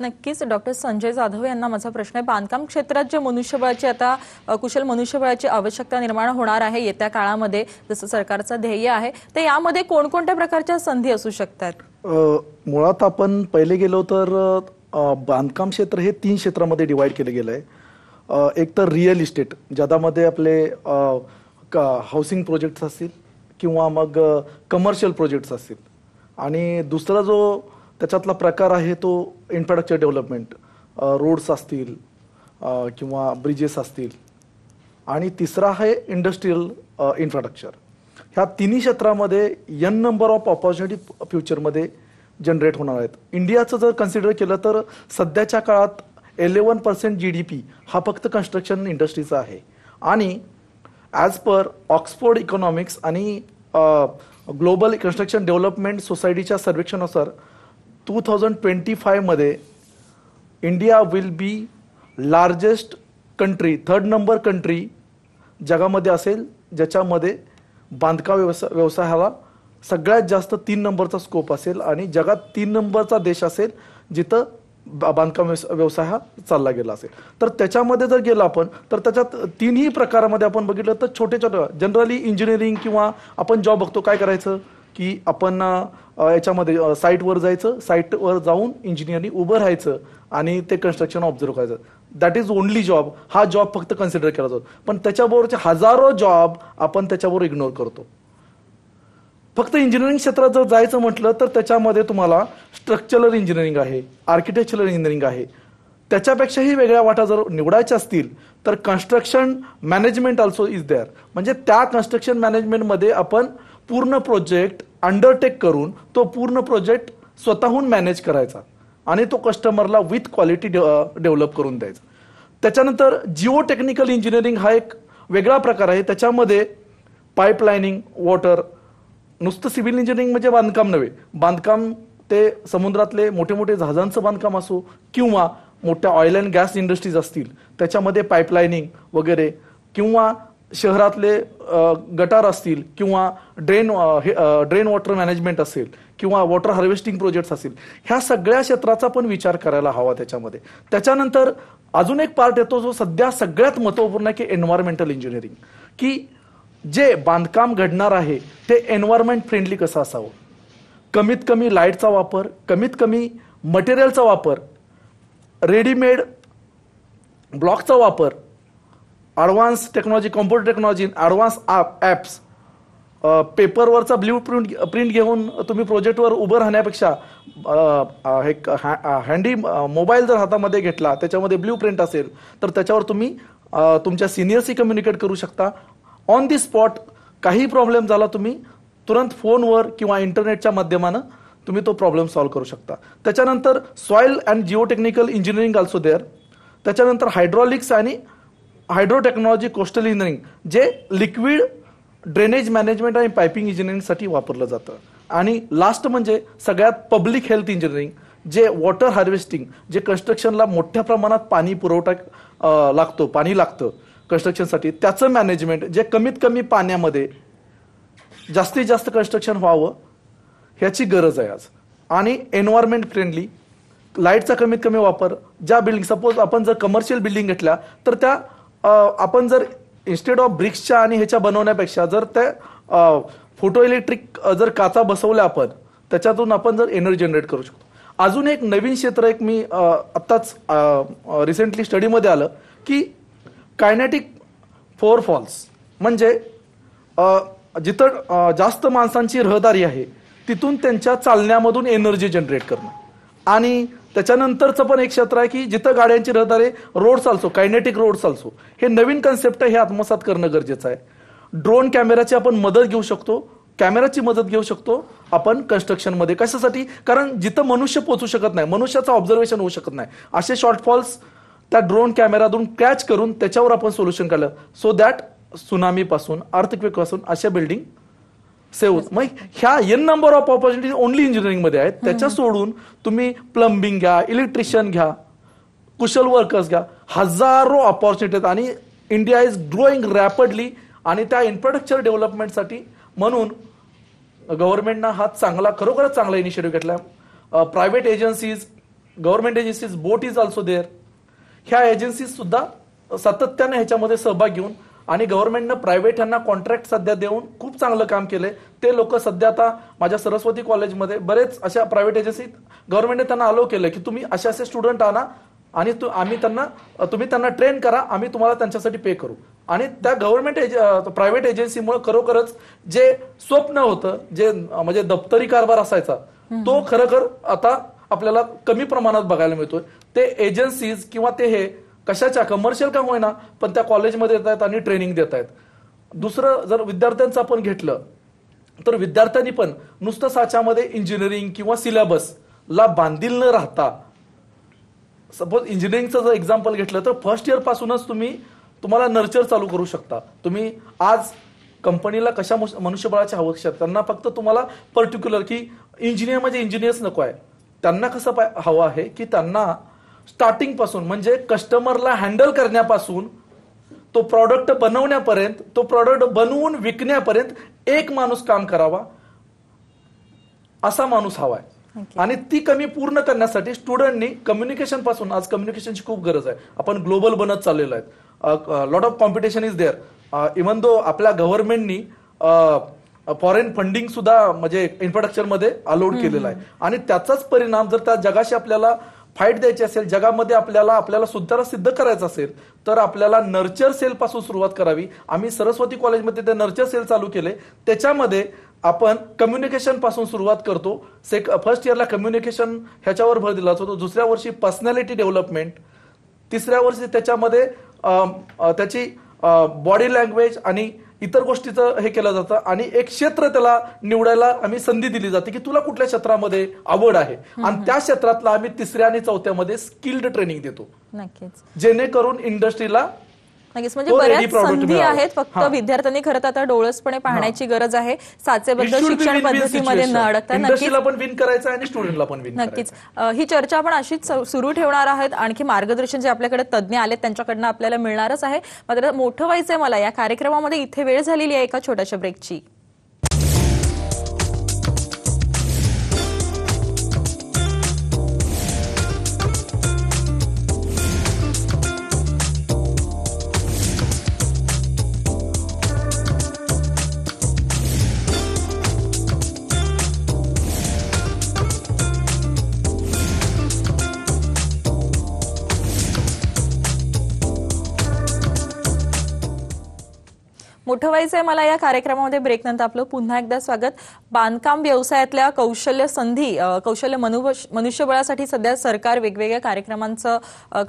नक्कीच. डॉक्टर संजय जाधव यांना माझा प्रश्न आहे, बांधकाम क्षेत्रात जे मनुष्यबळाची आता कुशल मनुष्यबळाची आवश्यकता निर्माण होणार आहे येत्या काळामध्ये, जसं सरकारचं ध्येय आहे, तर यामध्ये कोणकोणत्या प्रकारच्या संधी असू शकतात? मुळात आपण पहिले गेलो तर बांधकाम क्षेत्र हे 3 क्षेत्रामध्ये डिवाइड केलं गेलं आहे. एक तर रिअल इस्टेट, ज्यामध्ये आपले हाऊसिंग प्रोजेक्ट्स असतील किंवा मग कमर्शियल प्रोजेक्ट्स असतील, आणि दुसरा जो त्याच्यातला प्रकार आहे तो इन्फ्रास्ट्रक्चर डेव्हलपमेंट, रोड्स असतील किंवा ब्रिजेस असतील, आणि तिसरा आहे इंडस्ट्रीयल इन्फ्रास्ट्रक्चर. ह्या तिन्ही क्षेत्रामध्ये n नंबर ऑफ ऑपॉर्च्युनिटी फ्युचरमध्ये जनरेट होणार आहेत. इंडियाचं जर कन्सिडर केलं तर सध्याच्या काळात 11% GDP हा फक्त कन्स्ट्रक्शन इंडस्ट्रीचा आहे. आणि ॲज पर ऑक्सफोर्ड इकॉनॉमिक्स आणि ग्लोबल कन्स्ट्रक्शन डेव्हलपमेंट सोसायटीच्या सर्वेक्षणानुसार 2025 मध्ये India will be largest country, 3rd number country जगामध्ये असेल ज्याच्यामध्ये बांधकाम व्यवसायाला सगळ्यात जास्त 3 नंबरचा स्कोप असेल, आणि जगात 3 नंबरचा देश असेल जिथं बांधकाम व्यवसाय हा चालला गेला असेल. तर त्याच्यामध्ये जर गेलो आपण तर त्याच्यात 3ही प्रकारामध्ये आपण बघितलं तर छोटे छोटे जनरली इंजिनिअरिंग किंवा आपण जॉब बघतो, काय करायचं की आपण याच्यामध्ये साईटवर जायचं, साईटवर जाऊन इंजिनिअरनी उभं राहायचं आणि ते कन्स्ट्रक्शन ऑब्झर्व करायचं. That is only job. हा जॉब फक्त कन्सिडर केला जातो, पण त्याच्याबरोबरचे हजारो जॉब आपण त्याच्याबरोबर इग्नोर करतो. फक्त इंजिनिअरिंग क्षेत्रात जर जायचं म्हटलं तर त्याच्यामध्ये तुम्हाला स्ट्रक्चरल इंजिनिअरिंग आहे, आर्किटेक्चरल इंजिनिअरिंग आहे. त्याच्यापेक्षाही वेगळ्या वाटा जर निवडायच्या असतील तर construction management also is there. म्हणजे त्या कन्स्ट्रक्शन मॅनेजमेंटमध्ये आपण पूर्ण प्रोजेक्ट अंडरटेक करून तो पूर्ण प्रोजेक्ट स्वतःहून मॅनेज करायचा आणि तो कस्टमरला विथ क्वालिटी डेव्हलप करून द्यायचा. त्याच्यानंतर जिओ टेक्निकल इंजिनिअरिंग हा एक वेगळा प्रकार आहे. त्याच्यामध्ये पाईपलाईनिंग, वॉटर, नुसतं सिव्हिल इंजिनिअरिंग म्हणजे बांधकाम नव्हे, बांधकाम ते समुद्रातले मोठे मोठे जहाजांचं बांधकाम असो किंवा मोठ्या ऑइल अँड गॅस इंडस्ट्रीज असतील त्याच्यामध्ये पाईपलाईनिंग वगैरे, किंवा शहरातले गटार असतील, किंवा ड्रेन वॉटर मॅनेजमेंट असेल, किंवा वॉटर हार्वेस्टिंग प्रोजेक्ट्स असतील, ह्या सगळ्या क्षेत्राचा पण विचार करायला हवा त्याच्यामध्ये. त्याच्यानंतर अजून एक पार्ट येतो जो सध्या सगळ्यात महत्त्वपूर्ण आहे, की एन्व्हायरमेंटल इंजिनिअरिंग, की जे बांधकाम घडणार आहे ते एन्व्हायरमेंट फ्रेंडली कसं असावं. कमीत कमी लाईटचा वापर, कमीत कमी मटेरियलचा वापर, रेडीमेड ब्लॉकचा वापर, advance technology, computer technology, advance apps, पेपरवरचा ब्ल्यू प्रिंट घेऊन तुम्ही प्रोजेक्टवर उभं राहण्यापेक्षा हँडी मोबाईल जर हातामध्ये घेतला, त्याच्यामध्ये ब्ल्यू प्रिंट असेल तर त्याच्यावर तुम्ही तुमच्या सिनियर्सशी कम्युनिकेट करू शकता. ऑन दी स्पॉट काही प्रॉब्लेम झाला तुम्ही तुरंत फोनवर किंवा इंटरनेटच्या माध्यमानं तुम्ही तो प्रॉब्लेम सॉल्व्ह करू शकता. त्याच्यानंतर soil and geotechnical engineering also there. त्याच्यानंतर हायड्रॉलिक्स आणि हायड्रोटेक्नॉलॉजी, कोस्टल इंजिनिअरिंग, जे लिक्विड ड्रेनेज मॅनेजमेंट आणि पायपिंग इंजिनिअरिंगसाठी वापरलं जातं. आणि लास्ट म्हणजे सगळ्यात पब्लिक हेल्थ इंजिनिअरिंग, जे वॉटर हार्वेस्टिंग, जे कन्स्ट्रक्शनला मोठ्या प्रमाणात पाणी पुरवठा लागतो, पाणी लागतं कन्स्ट्रक्शनसाठी, त्याचं मॅनेजमेंट, जे कमीत कमी पाण्यामध्ये जास्तीत जास्त कन्स्ट्रक्शन व्हावं ह्याची गरज आहे आज. आणि एन्व्हायरमेंट फ्रेंडली, लाईटचा कमीत कमी वापर. ज्या बिल्डिंग, सपोज आपण जर कमर्शियल बिल्डिंग घेतल्या तर त्या आपण जर इन्स्टेड ऑफ ब्रिक्सच्या आणि ह्याच्या बनवण्यापेक्षा जर त्या फोटो इलेक्ट्रिक जर काचा बसवल्या आपण, त्याच्यातून आपण जर एनर्जी जनरेट करू शकतो. अजून एक नवीन क्षेत्र एक मी आत्ताच रिसेंटली स्टडीमध्ये आलं, की कायनेटिक फोर फॉल्स, म्हणजे जिथं जास्त माणसांची रहदारी आहे तिथून त्यांच्या चालण्यामधून एनर्जी जनरेट करणं. आणि त्याच्यानंतरचं पण एक क्षेत्र आहे, की जिथं गाड्यांची रहदारी, roads also, kinetic roads also, हे नवीन कन्सेप्ट आहे, हे आत्मसात करणं गरजेचं आहे. ड्रोन कॅमेराची आपण मदत घेऊ शकतो, कॅमेराची मदत घेऊ शकतो आपण कन्स्ट्रक्शनमध्ये. कशासाठी? कारण जिथं मनुष्य पोहोचू शकत नाही, मनुष्याचं ऑब्झर्वेशन होऊ शकत नाही, असे शॉर्टफॉल्स त्या ड्रोन कॅमेरातून कॅच करून त्याच्यावर आपण सोल्युशन काढलं, सो दॅट सुनामीपासून, अर्थक्वेकपासून अशा बिल्डिंग सेव्ह. मग ह्या N number of opportunity only इंजिनिअरिंगमध्ये आहेत. त्याच्या सोडून तुम्ही प्लंबिंग घ्या, इलेक्ट्रिशियन घ्या, कुशल वर्कर्स घ्या, हजारो ऑपॉर्च्युनिटी आहेत. आणि इंडिया इज ग्रोईंग रॅपिडली. आणि त्या इन्फ्रास्ट्रक्चर डेव्हलपमेंटसाठी म्हणून गव्हर्नमेंटनं हा चांगला, खरोखरच चांगला इनिशिएटिव्ह घेतला. Private agencies, government agencies, both is also there. ह्या एजन्सीज सुद्धा सातत्याने ह्याच्यामध्ये सहभाग घेऊन, आणि गव्हर्नमेंटनं प्रायव्हेट यांना कॉन्ट्रॅक्ट सध्या देऊन खूप चांगलं काम केलंय. ते लोक सध्या आता माझ्या सरस्वती कॉलेजमध्ये बरेच अशा प्रायव्हेट एजन्सी, गव्हर्नमेंटने त्यांना अलाव केलं की तुम्ही असे असे स्टुडंट आणा आणि तुम्ही त्यांना ट्रेन करा, आम्ही तुम्हाला त्यांच्यासाठी पे करू. आणि त्या गव्हर्नमेंट प्रायव्हेट एजन्सीमुळे खरोखरच जे स्वप्न होतं, जे म्हणजे दप्तरी कारभार असायचा, तो खरोखर आता आपल्याला कमी प्रमाणात बघायला मिळतोय. ते एजन्सीज किंवा ते हे कशाच्या, कमर्शियल का होईना, पण त्या कॉलेजमध्ये येत आहेत आणि ट्रेनिंग देत आहेत. दुसरं, जर विद्यार्थ्यांचं आपण घेतलं तर विद्यार्थ्यांनी पण नुसतं साच्यामध्ये इंजिनिअरिंग किंवा सिलेबसला बांधील न राहता, सपोज इंजिनिअरिंगचं जर एक्झाम्पल घेतलं तर फर्स्ट इयर पासूनच तुम्हाला नर्चर चालू करू शकता. तुम्ही आज कंपनीला कशा मनुष्यबळाची आवश्यकता, त्यांना फक्त तुम्हाला पर्टिक्युलर की इंजिनियर म्हणजे इंजिनियर्स नको आहे, त्यांना कसं हवं आहे की त्यांना स्टार्टिंग पासून, म्हणजे कस्टमरला हँडल करण्यापासून तो प्रॉडक्ट बनवण्यापर्यंत, तो प्रॉडक्ट बनवून विकण्यापर्यंत एक माणूस काम करावा, असा माणूस हवाय. आणि ती कमी पूर्ण करण्यासाठी स्टुडंटनी कम्युनिकेशन पासून, आज कम्युनिकेशनची खूप गरज आहे, आपण ग्लोबल बनत चाललेलो आहे, lot of competition is there. Even though आपल्या गव्हर्नमेंटनी फॉरेन फंडिंग सुद्धा म्हणजे इन्फ्रास्ट्रक्चर मध्ये अलाउड केलेला आहे. आणि त्याचाच परिणाम जर त्या जगाशी आपल्याला फाईट द्यायची असेल, जगामध्ये आपल्याला सुद्धा सिद्ध करायचं असेल, तर आपल्याला नर्चर सेल पासून सुरुवात करावी. आम्ही सरस्वती कॉलेजमध्ये ते नर्चर सेल चालू केले. त्याच्यामध्ये आपण कम्युनिकेशन पासून सुरुवात करतो. फर्स्ट इयरला कम्युनिकेशन ह्याच्यावर भर दिला जातो, दुसऱ्या वर्षी पर्सनॅलिटी डेव्हलपमेंट, तिसऱ्या वर्षी त्याच्यामध्ये त्याची बॉडी लँग्वेज आणि इतर गोष्टीचं हे केलं जातं. आणि एक क्षेत्र त्याला निवडायला आम्ही संधी दिली जाते की तुला कुठल्या क्षेत्रामध्ये आवड आहे, आणि त्या क्षेत्रातला आम्ही तिसऱ्या आणि चौथ्यामध्ये स्किल्ड ट्रेनिंग देतो, नक्कीच, जेणेकरून इंडस्ट्रीला नक्कीच, म्हणजे तो ready बऱ्याच product संधी मिळावा. आहेत, फक्त विद्यार्थ्यांनी खरं तर आता डोळसपणे पाहण्याची गरज आहे. साचेबद्ध शिक्षण पद्धतीमध्ये न अडकता. नक्कीच इंडस्ट्रीला पण विन करायचं आणि स्टुडंटला पण विन नक्कीच ही चर्चा आपण अशीच सुरू ठेवणार आहोत. आणखी मार्गदर्शन जे आपल्याकडे तज्ज्ञ आले त्यांच्याकडनं आपल्याला मिळणारच आहे. मात्र मोठं व्हायचंय मला या कार्यक्रमामध्ये इथे वेळ झालेली आहे एका छोट्याशा ब्रेकची. मोठं व्हायचंय मला या कार्यक्रमामध्ये ब्रेकनंतर आपलं पुन्हा एकदा स्वागत. बांधकाम व्यवसायातल्या कौशल्य संधी, कौशल्य मनुष्यबळासाठी सध्या सरकार वेगवेगळ्या कार्यक्रमांचं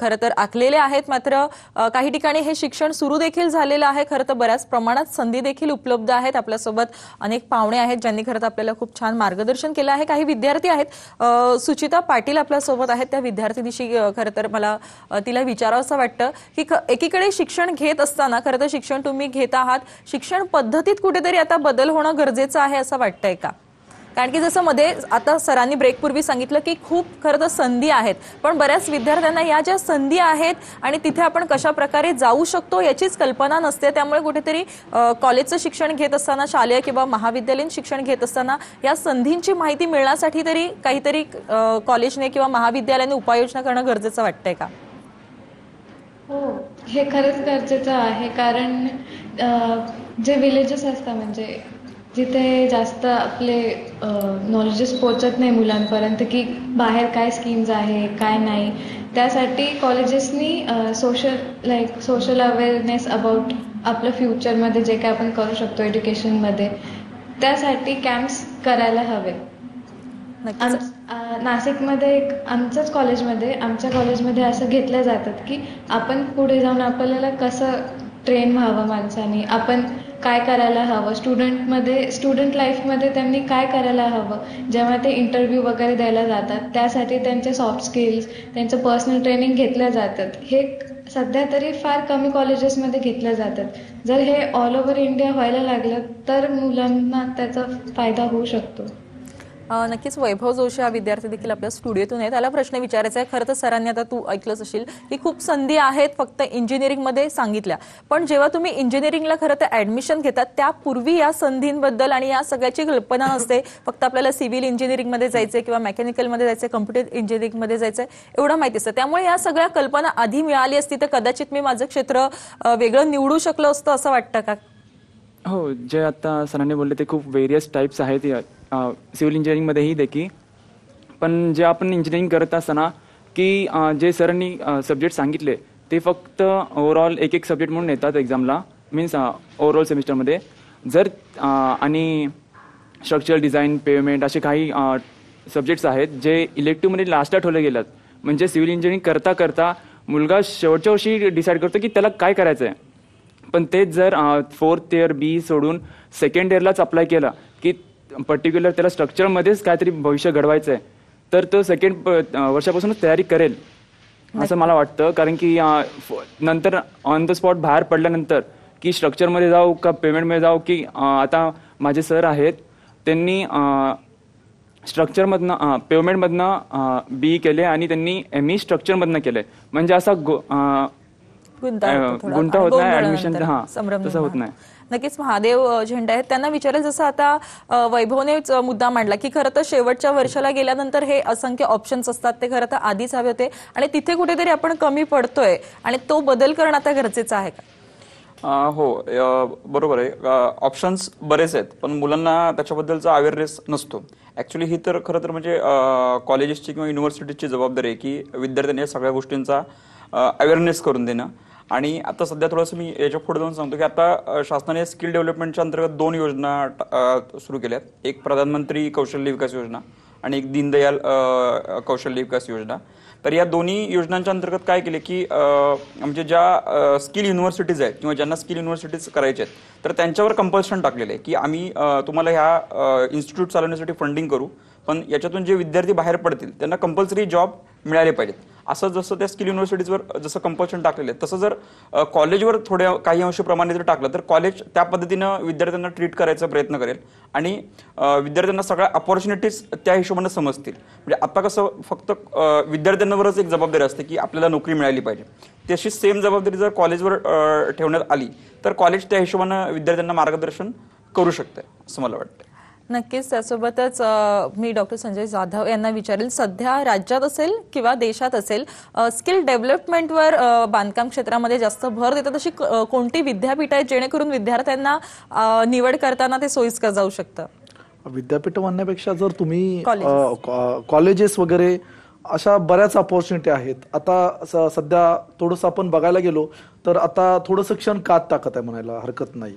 खरं तर आखलेले आहेत. मात्र काही ठिकाणी हे शिक्षण सुरू देखील झालेलं आहे. खरं तर बऱ्याच प्रमाणात संधी देखील उपलब्ध आहेत. आपल्यासोबत अनेक पाहुणे आहेत ज्यांनी खरं तर आपल्याला खूप छान मार्गदर्शन केलं आहे. काही विद्यार्थी आहेत. सुचिता पाटील आपल्यासोबत आहेत. त्या विद्यार्थिनीशी खरं तर मला तिला विचारावंसं वाटतं की एकीकडे शिक्षण घेत असताना खरं तर शिक्षण तुम्ही घेत आहात, शिक्षण पद्धतीत कुठेतरी आता बदल होणं गरजेचं आहे असं वाटतंय का? कारण की जसं मध्ये आता सरांनी ब्रेकपूर्वी सांगितलं की खूप खरं तर संधी आहेत, पण बऱ्याच विद्यार्थ्यांना या ज्या संधी आहेत आणि तिथे आपण कशा प्रकारे जाऊ शकतो याचीच कल्पना नसते. त्यामुळे कुठेतरी कॉलेजचं शिक्षण घेत असताना, शालेय किंवा महाविद्यालयीन शिक्षण घेत असताना या संधींची माहिती मिळण्यासाठी तरी काहीतरी कॉलेजने किंवा महाविद्यालयाने उपाययोजना करणं गरजेचं वाटतंय का? हो, हे खरंच गरजेचं आहे. कारण जे विलेजेस असतात म्हणजे जिथे जास्त आपले नॉलेजेस पोचत नाही मुलांपर्यंत की बाहेर काय स्कीम्स आहे काय नाही, त्यासाठी कॉलेजेसनी सोशल अवेअरनेस अबाउट आपलं फ्युचरमध्ये जे काय आपण करू शकतो एज्युकेशनमध्ये, त्यासाठी कॅम्प्स करायला हवे. नाशिकमध्ये आमच्या कॉलेजमध्ये असं घेतलं जातात की आपण पुढे जाऊन आपल्याला कसं ट्रेन व्हावं माणसाने, आपण काय करायला हवं, स्टुडंट लाईफमध्ये त्यांनी काय करायला हवं जेव्हा ते इंटरव्ह्यू वगैरे द्यायला जातात, त्यासाठी त्यांचे सॉफ्ट स्किल्स, त्यांचं पर्सनल ट्रेनिंग घेतल्या जातात. हे सध्या तरी फार कमी कॉलेजेसमध्ये घेतल्या जातात. जर हे ऑल ओव्हर इंडिया व्हायला लागलं तर मुलांना त्याचा फायदा होऊ शकतो. नक्कीच वैभव जोशी हा विद्यार्थी देखील आपल्या स्टुडिओतून आहे. त्याला प्रश्न विचारायचा आहे. खरं तर सरांनी आता तू ऐकलंच असेल की खूप संधी आहेत फक्त इंजिनिअरिंगमध्ये सांगितल्या, पण जेव्हा तुम्ही इंजिनिअरिंगला खरं तर ऍडमिशन घेतात त्यापूर्वी या संधींबद्दल आणि या सगळ्याची कल्पना नसते. फक्त आपल्याला सिव्हिल इंजिनिअरिंगमध्ये जायचंय किंवा मेकॅनिकलमध्ये जायचंय, कम्प्युटर इंजिनिअरिंगमध्ये जायचंय एवढं माहिती असतं. त्यामुळे या सगळ्या कल्पना आधी मिळाली असती तर कदाचित मी माझं क्षेत्र वेगळं निवडू शकलो असतं असं वाटतं का? हो, जे आता सरांनी बोलले ते खूप व्हेरियस टाईप्स आहेत सिव्हिल इंजिनिअरिंगमध्येही देखील. पण जे आपण इंजिनिअरिंग करत असताना की जे सरांनी सब्जेक्ट सांगितले ते फक्त ओव्हरऑल एक सब्जेक्ट म्हणून येतात एक्झामला, मीन्स ओव्हरऑल सेमिस्टरमध्ये. जर आणि स्ट्रक्चरल डिझाईन, पेमेंट असे काही सब्जेक्ट्स आहेत जे इलेक्टिव्हमध्ये लास्टला ठेवले गेतात. म्हणजे सिव्हिल इंजिनिअरिंग करता करता मुलगा शेवटच्या वर्षी डिसाईड करतो की त्याला काय करायचं आहे. पण तेच जर 4th इयर बी सोडून 2nd इयरलाच अप्लाय केला की पर्टिक्युलर त्याला स्ट्रक्चरमध्येच काहीतरी भविष्य घडवायचं आहे, तर तो 2nd वर्षापासूनच तयारी करेल असं मला वाटतं. कारण की नंतर ऑन द स्पॉट बाहेर पडल्यानंतर की स्ट्रक्चरमध्ये जाऊ का पेमेंटमध्ये जाऊ, की आता माझे सर आहेत त्यांनी स्ट्रक्चरमधनं पेमेंटमधनं BE केले आणि त्यांनी ME स्ट्रक्चरमधनं केलंय. म्हणजे असा गुंता होत नाही ऍडमिशन, तसं होत नाही. नक्कीच महादेव झेंडे आहेत, त्यांना विचारेल जसं आता वैभवनेच मुद्दा मांडला की खरं तर शेवटच्या वर्षाला गेल्यानंतर हे असंख्य ऑप्शन्स असतात ते खरं तर आधीच हवे होते आणि तिथे कुठेतरी आपण कमी पडतोय आणि तो बदल करणं आता गरजेचं आहे का? हो, बरोबर आहे. ऑप्शन्स बरेच आहेत पण मुलांना त्याच्याबद्दलचा अवेअरनेस नसतो. ऍक्च्युली ही तर खरं तर म्हणजे कॉलेजेसची किंवा युनिव्हर्सिटीची जबाबदारी आहे की विद्यार्थ्यांनी या सगळ्या गोष्टींचा अवेअरनेस करून देणं. आणि आता सध्या थोडंसं मी याच्या पुढे जाऊन सांगतो की आता शासनाने स्किल डेव्हलपमेंटच्या अंतर्गत 2 योजना सुरू केल्यात. एक प्रधानमंत्री कौशल्य विकास योजना आणि एक दीनदयाल कौशल्य विकास योजना. तर या दोन्ही योजनांच्या अंतर्गत काय केले की म्हणजे ज्या स्किल युनिव्हर्सिटीज आहेत किंवा ज्यांना स्किल युनिव्हर्सिटीज करायचे आहेत तर त्यांच्यावर कंपल्शन टाकलेलं आहे की आम्ही तुम्हाला ह्या इन्स्टिट्यूट चालवण्यासाठी फंडिंग करू, पण याच्यातून जे विद्यार्थी बाहेर पडतील त्यांना कंपल्सरी जॉब मिळाले पाहिजेत. असं जसं त्या स्किल युनिव्हर्सिटीजवर जसं कंपल्शन टाकलेलं आहे तसं जर कॉलेजवर थोड्या काही अंशप्रमाणे जर टाकलं तर कॉलेज त्या पद्धतीनं विद्यार्थ्यांना ट्रीट करायचा प्रयत्न करेल आणि विद्यार्थ्यांना सगळ्या अपॉर्च्युनिटीज त्या हिशोबाने समजतील. म्हणजे आता कसं फक्त विद्यार्थ्यांवरच एक जबाबदारी असते की आपल्याला नोकरी मिळाली पाहिजे, तशी सेम जबाबदारी जर कॉलेजवर ठेवण्यात आली तर कॉलेज त्या हिशोबानं विद्यार्थ्यांना मार्गदर्शन करू शकते असं मला वाटतं. नक्कीच. त्यासोबतच मी डॉक्टर संजय जाधव यांना विचारेल, सध्या राज्यात असेल किंवा देशात असेल स्किल डेव्हलपमेंटवर बांधकाम क्षेत्रामध्ये जास्त भर देतात अशी कोणती विद्यापीठ आहेत जेणेकरून विद्यार्थ्यांना निवड करताना ते सोयीस्कर जाऊ शकतं? विद्यापीठ म्हणण्यापेक्षा जर तुम्ही कॉलेजेस वगैरे अशा बऱ्याच अपॉर्च्युनिटी आहेत. आता सध्या थोडंसं आपण बघायला गेलो तर आता थोडंसं क्षण कात टाकत आहे म्हणायला हरकत नाही,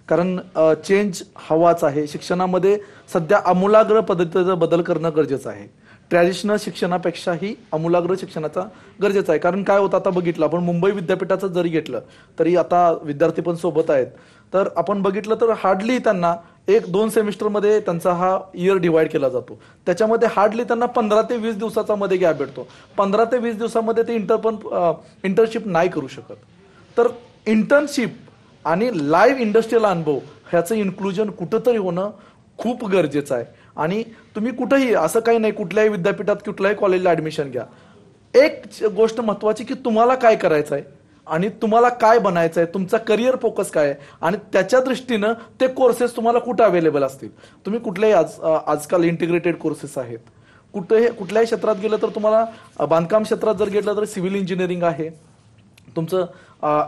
कारण चेंज हवाच आहे. शिक्षणामध्ये सध्या आमूलाग्र पद्धतीचा बदल करणं गरजेचं आहे. ट्रॅडिशनल शिक्षणापेक्षाही आमूलाग्र शिक्षणाचा गरजेचं आहे. कारण काय होतं, आता बघितलं आपण मुंबई विद्यापीठाचं जरी घेतलं तरी आता विद्यार्थी पण सोबत आहेत, तर आपण बघितलं तर हार्डली त्यांना 1-2 सेमिस्टरमध्ये त्यांचा हा इयर डिवाइड केला जातो. त्याच्यामध्ये हार्डली त्यांना 15 ते 20 दिवसाचा मध्ये गॅप भेटतो. 15 ते 20 दिवसामध्ये ते इंटर्नशिप नाही करू शकत. तर इंटर्नशिप आणि लाईव्ह इंडस्ट्रियल अनुभव ह्याचं इन्क्लुजन कुठंतरी होणं खूप गरजेचं आहे. आणि तुम्ही कुठंही असं काही नाही, कुठल्याही विद्यापीठात कुठल्याही कॉलेजला ऍडमिशन घ्या, एक गोष्ट महत्वाची की तुम्हाला काय करायचं आहे आणि तुम्हाला काय बनायचं आहे, तुमचा करिअर फोकस काय आहे आणि त्याच्या दृष्टीनं ते कोर्सेस तुम्हाला कुठं अवेलेबल असतील. तुम्ही कुठल्याही आजकाल इंटिग्रेटेड कोर्सेस आहेत. कुठल्याही क्षेत्रात गेलं तर तुम्हाला बांधकाम क्षेत्रात जर गेलं तर सिव्हिल इंजिनिअरिंग आहे, तुमचं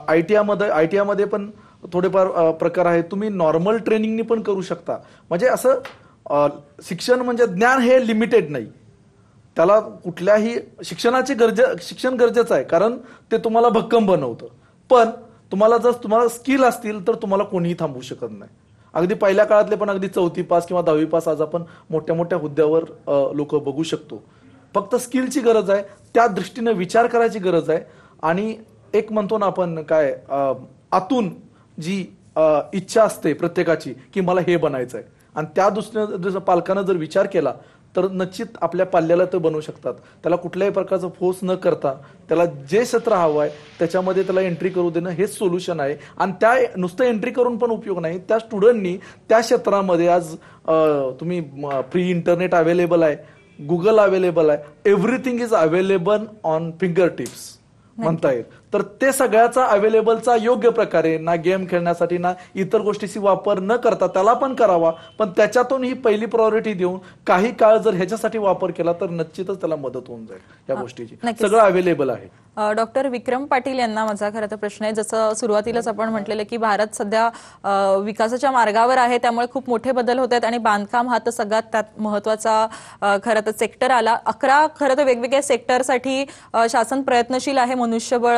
ITI मध्ये पण थोडेफार प्रकार आहेत. तुम्ही नॉर्मल ट्रेनिंगनी पण करू शकता. म्हणजे असं शिक्षण म्हणजे ज्ञान हे लिमिटेड नाही, त्याला कुठल्याही शिक्षण गरजेचं आहे, कारण ते तुम्हाला भक्कम बनवतं. पण तुम्हाला स्किल असतील तर तुम्हाला कोणीही थांबवू शकत नाही. अगदी पहिल्या काळातले पण अगदी 4थी पास किंवा 10वी पास आज आपण मोठ्या मोठ्या हुद्द्यावर लोक बघू शकतो. फक्त स्किलची गरज आहे, त्या दृष्टीने विचार करायची गरज आहे. आणि एक म्हणतो ना आपण काय आतून जी इच्छा असते प्रत्येकाची की मला हे बनायचं आहे, आणि त्या दृष्टीने पालकांना जर विचार केला तर निश्चित आपल्या पाल्याला ते बनवू शकतात. त्याला कुठल्याही प्रकारचं फोर्स न करता त्याला जे क्षेत्र हवं आहे त्याच्यामध्ये त्याला एंट्री करू देणं हेच सोल्युशन आहे. आणि त्या नुसतं एंट्री करून पण उपयोग नाही, त्या स्टुडंटनी त्या क्षेत्रामध्ये आज तुम्ही फ्री इंटरनेट अवेलेबल आहे, गुगल अवेलेबल आहे, everything is available on finger tips म्हणता येईल. तर ते सगळ्याचा अवेलेबलचा योग्य प्रकारे ना गेम खेळण्यासाठी ना इतर गोष्टीची वापर न करता त्याला पण करावा, पण त्याच्यातून ही पहिली प्रायोरिटी देऊन काही काळ जर ह्याच्यासाठी वापर केला तर निश्चितच त्याला मदत होऊन जाईल. या गोष्टीची सगळं अवेलेबल आहे. डॉक्टर विक्रम पाटील यांना माझा खरं तर प्रश्न आहे, जसं सुरुवातीलाच आपण म्हटलेलं की भारत सध्या विकासाच्या मार्गावर आहे, त्यामुळे खूप मोठे बदल होत आहेत आणि बांधकाम हा तर सगळ्यात त्यात महत्वाचा खरं तर सेक्टर आला. 11 खरं तर वेगवेगळ्या सेक्टरसाठी शासन प्रयत्नशील आहे मनुष्यबळ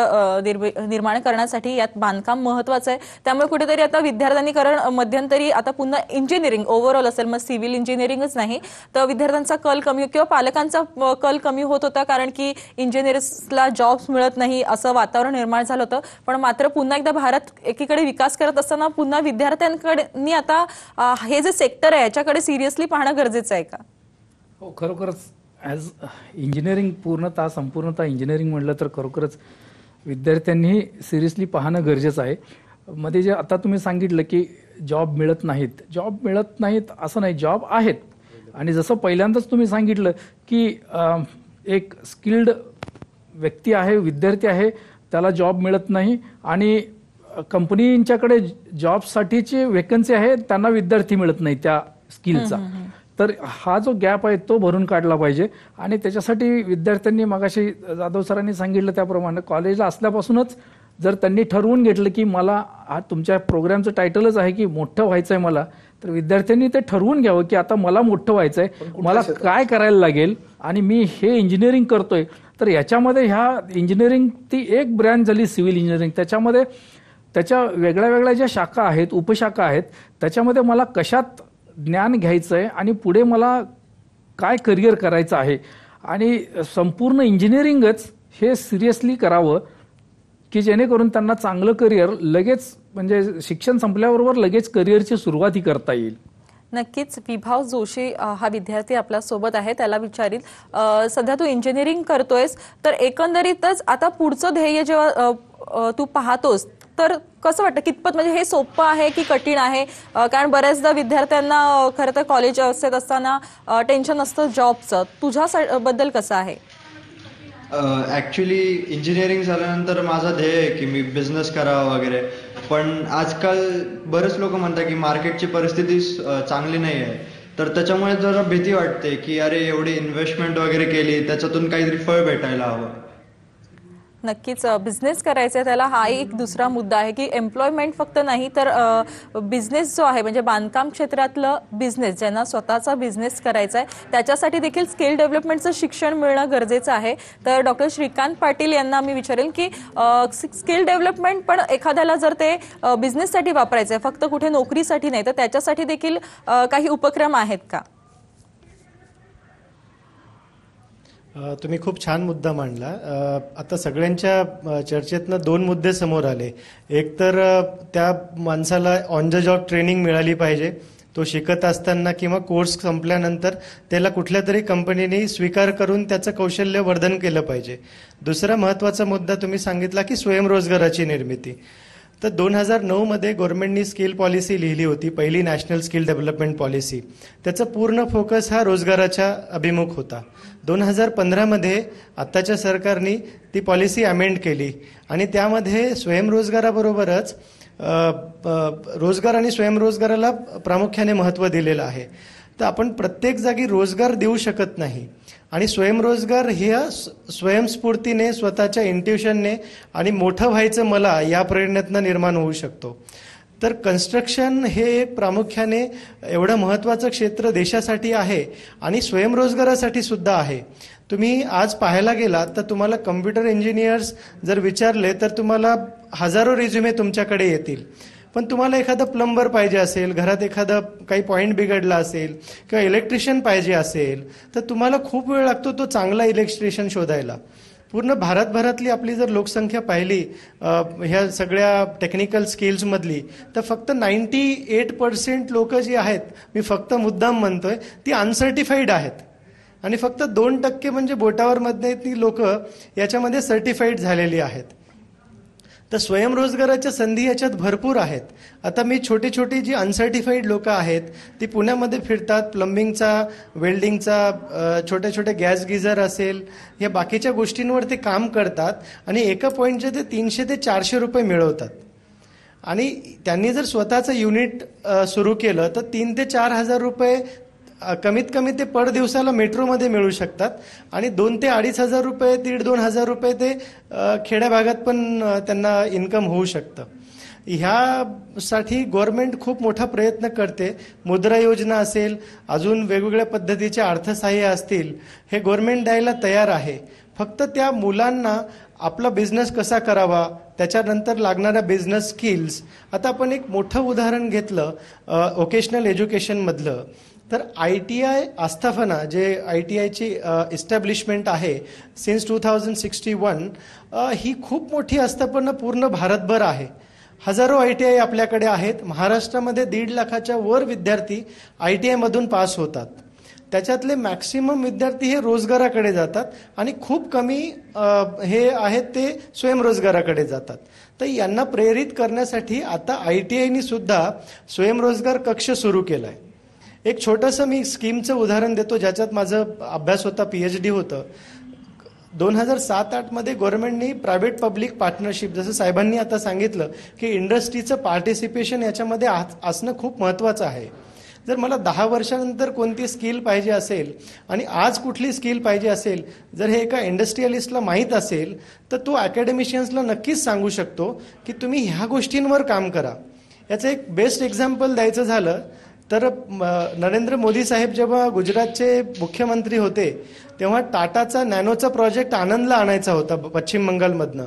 निर्माण करण्यासाठी. यात बांधकाम महत्वाचं आहे. त्यामुळे कुठेतरी आता विद्यार्थ्यांनी कारण मध्यंतरी आता पुन्हा इंजिनिअरिंग ओव्हरऑल असेल, मग सिव्हिल इंजिनिअरिंगच नाही तर विद्यार्थ्यांचा कल कमी किंवा पालकांचा कल कमी होत होता, कारण की इंजिनिअर्सला जॉब मिळत नाही असं वातावरण निर्माण झालं होतं. पण मात्र पुन्हा एकदा भारत एकीकडे विकास करत असताना पुन्हा विद्यार्थ्यांकडे आता हे जे सेक्टर आहे याच्याकडे सिरियसली पाहणं गरजेचं आहे का? हो, खरोखरच ॲज इंजिनिअरिंग संपूर्णतः इंजिनिअरिंग म्हटलं तर खरोखरच विद्यार्थ्यांनी सिरियसली पाहणं गरजेचं आहे. मध्ये जे आता तुम्ही सांगितलं की जॉब मिळत नाहीत असं नाही, जॉब आहेत. आणि जसं पहिल्यांदाच तुम्ही सांगितलं की एक स्किल्ड व्यक्ती आहे, विद्यार्थी आहे, त्याला जॉब मिळत नाही आणि कंपनींच्याकडे जॉबसाठीची वेकन्सी आहे, त्यांना विद्यार्थी मिळत नाही त्या स्किलचा. तर हा जो गॅप आहे तो भरून काढला पाहिजे. आणि त्याच्यासाठी विद्यार्थ्यांनी मगाशी जाधव सरांनी सांगितलं त्याप्रमाणे कॉलेजला असल्यापासूनच जर त्यांनी ठरवून घेतलं की मला तुमच्या प्रोग्रामचं टायटलच आहे की मोठं व्हायचं आहे मला, तर विद्यार्थ्यांनी ते ठरवून घ्यावं की आता मला मोठं व्हायचं आहे, मला काय करायला लागेल आणि मी हे इंजिनिअरिंग करतोय. तर याच्यामध्ये ह्या इंजिनिअरिंग ती एक ब्रँच झाली सिव्हिल इंजिनिअरिंग, त्याच्यामध्ये त्याच्या वेगळ्या वेगळ्या ज्या शाखा आहेत, उपशाखा आहेत, त्याच्यामध्ये मला कशात ज्ञान घ्यायचं आहे आणि पुढे मला काय करिअर करायचं आहे. आणि संपूर्ण इंजिनिअरिंगच हे सिरियसली करावं की जेणेकरून त्यांना चांगलं करिअर लगेच, म्हणजे शिक्षण संपल्याबरोबर लगेच करिअरची सुरुवात ही करता येईल. नक्कीच विभाव जोशी हा विद्यार्थी आपल्या सोबत आहे, त्याला विचारील. सध्या तू इंजिनिअरिंग करतोयस, तर एकंदरीतच आता पुढचं ध्येय जेव्हा तू पाहतोस तर कसं वाटतं, कितपत म्हणजे हे सोपं आहे की कठीण आहे? कारण बऱ्याचदा विद्यार्थ्यांना खरं तर कॉलेज अवस्थेत असताना टेन्शन असतं जॉबचं. तुझ्या बद्दल कसं आहे? ॲक्च्युली इंजिनिअरिंग झाल्यानंतर माझा ध्येय आहे की मी बिझनेस करावा वगैरे, पण आजकाल बरेच लोक म्हणतात की मार्केटची परिस्थिती चांगली नाही आहे, तर त्याच्यामुळे जरा भीती वाटते की अरे एवढी इन्व्हेस्टमेंट वगैरे केली, त्याच्यातून काहीतरी फळ भेटायला हवं. नक्कीच बिझनेस करायचा आहे त्याला, हा एक दुसरा मुद्दा आहे की एम्प्लॉयमेंट फक्त नाही तर बिझनेस जो आहे म्हणजे बांधकाम क्षेत्रातलं बिझनेस, ज्यांना स्वतःचा बिझनेस करायचा आहे त्याच्यासाठी देखील स्किल डेव्हलपमेंटचं शिक्षण मिळणं गरजेचं आहे. तर डॉक्टर श्रीकांत पाटील यांना मी विचारेल की स्किल डेव्हलपमेंट पण एखाद्याला जर ते बिझनेससाठी वापरायचं आहे, फक्त कुठे नोकरीसाठी नाही, तर त्याच्यासाठी देखील काही उपक्रम आहेत का? तुम्ही खूप छान मुद्दा मांडला. आता सगळ्यांच्या चर्चेतनं 2 मुद्दे समोर आले. एक तर त्या माणसाला ऑन द जॉब ट्रेनिंग मिळाली पाहिजे, तो शिकत असताना किंवा कोर्स संपल्यानंतर त्याला कुठल्या तरी कंपनीने स्वीकार करून त्याचं कौशल्य वर्धन केलं पाहिजे. दुसरा महत्त्वाचा मुद्दा तुम्ही सांगितला की स्वयंरोजगाराची निर्मिती. तर 2009 मध्ये गव्हर्नमेंटनी स्किल पॉलिसी लिहिली होती, पहिली नॅशनल स्किल डेव्हलपमेंट पॉलिसी. त्याचा पूर्ण फोकस हा रोजगाराच्या अभिमुख होता. 2015 मध्ये आत्ताच्या सरकारने ती पॉलिसी अमेंड केली आणि त्यामध्ये स्वयंरोजगाराबरोबरच रोजगार आणि स्वयंरोजगाराला प्रामुख्याने महत्त्व दिलेलं आहे. तर आपण प्रत्येक जागी रोजगार देऊ शकत नाही आणि स्वयंरोजगार हे स्वयंस्फूर्तीने, स्वतःच्या इंट्युशनने आणि मोठं व्हायचं मला या प्रेरणेतनं निर्माण होऊ शकतो. तर कन्स्ट्रक्शन हे एक प्रामुख्याने एवढं महत्त्वाचं क्षेत्र देशासाठी आहे आणि स्वयंरोजगारासाठी सुद्धा आहे. तुम्ही आज पाहायला गेलात तर तुम्हाला कम्प्युटर इंजिनियर्स जर विचारले तर तुम्हाला हजारो रिझ्युमे तुमच्याकडे येतील, पण तुम्हाला एखादा प्लंबर पाहिजे असेल, घरात एखादा काही पॉईंट बिघडला असेल किंवा इलेक्ट्रिशियन पाहिजे असेल तर तुम्हाला खूप वेळ लागतो तो चांगला इलेक्ट्रिशियन शोधायला. पूर्ण भारतभरातली आपली जर लोकसंख्या पाहिली ह्या सगळ्या टेक्निकल स्किल्समधली, तर फक्त 98% लोक जी आहेत, मी फक्त मुद्दाम म्हणतोय, ती अनसर्टिफाईड आहेत आणि फक्त 2% म्हणजे बोटावर मधले ती लोक याच्यामध्ये सर्टिफाईड झालेली आहेत. तर स्वयंरोजगाराच्या संधी याच्यात भरपूर आहेत. आता मी छोटी छोटी जी अनसर्टिफाईड लोक आहेत ती पुण्यामध्ये फिरतात, प्लंबिंगचा, वेल्डिंगचा, छोटे छोटे गॅस गिझर असेल, या बाकीच्या गोष्टींवर ते काम करतात आणि एका पॉईंटचे ते 300 ते 400 रुपये मिळवतात. आणि त्यांनी जर स्वतःचं युनिट सुरू केलं तर 3 ते 4 हजार रुपये कमीत कमी ते पर दिवसाला मेट्रोमध्ये मिळू शकतात आणि 2 ते 2.5 हजार रुपये, 1,5-2 हजार रुपये ते खेड्या भागात पण त्यांना इन्कम होऊ शकतं. ह्यासाठी गव्हर्नमेंट खूप मोठा प्रयत्न करते. मुद्रा योजना असेल, अजून वेगवेगळ्या पद्धतीचे अर्थसहाय्य असतील, हे गव्हर्नमेंट द्यायला तयार आहे. फक्त त्या मुलांना आपला बिझनेस कसा करावा, त्याच्यानंतर लागणाऱ्या बिझनेस स्किल्स. आता आपण एक मोठं उदाहरण घेतलं व्होकेशनल एज्युकेशनमधलं, तर ITI आस्थापना, जे ITIची इस्टॅब्लिशमेंट आहे सिन्स 2061, ही खूप मोठी आस्थापना पूर्ण भारतभर आहे. हजारो ITI आपल्याकडे आहेत. महाराष्ट्रामध्ये 1.5 लाखाच्या वर विद्यार्थी ITI मधून पास होतात. त्याच्यातले मॅक्सिमम विद्यार्थी हे रोजगाराकडे जातात आणि खूप कमी हे आहेत ते स्वयंरोजगाराकडे जातात. तर यांना प्रेरित करण्यासाठी आता ITIनी सुद्धा स्वयंरोजगार कक्ष सुरू केला आहे. एक छोटंसं मी स्कीमचं उदाहरण देतो ज्याच्यात माझं अभ्यास होता, PhD होतं. 2007-8 मध्ये गव्हर्नमेंटनी प्रायव्हेट पब्लिक पार्टनरशिप, जसं साहेबांनी आता सांगितलं की इंडस्ट्रीचं पार्टिसिपेशन याच्यामध्ये असणं खूप महत्त्वाचं आहे. जर मला 10 वर्षानंतर कोणती स्किल पाहिजे असेल आणि आज कुठली स्किल पाहिजे असेल, जर हे एका इंडस्ट्रियलिस्टला माहीत असेल तर तो अकॅडमिशियन्सला नक्कीच सांगू शकतो की तुम्ही ह्या गोष्टींवर काम करा. याचं एक बेस्ट एक्झाम्पल द्यायचं झालं तर नरेंद्र मोदी साहेब जेव्हा गुजरातचे मुख्यमंत्री होते तेव्हा टाटाचा नॅनोचा प्रोजेक्ट आनंदला आणायचा होता पश्चिम बंगालमधनं.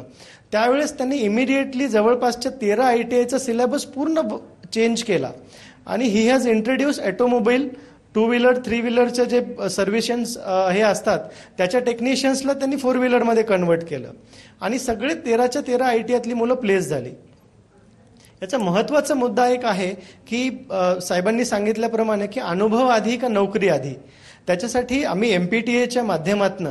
त्यावेळेस त्यांनी इमिडिएटली जवळपासच्या 13 ITIचा सिलेबस पूर्ण चेंज केला आणि he has introduce automobile, 2 wheeler 3 व्हीलरचे जे सर्व्हिशन्स हे असतात त्याच्या टेक्निशियन्सला त्यांनी 4 व्हीलरमध्ये कन्वर्ट केलं आणि सगळे 13च्या 13 ITIतली मुलं प्लेस झाली. याचा महत्त्वाचा मुद्दा एक आहे की साहेबांनी सांगितल्याप्रमाणे की अनुभव आधी का नोकरी आधी. त्याच्यासाठी आम्ही MPTAच्या माध्यमातून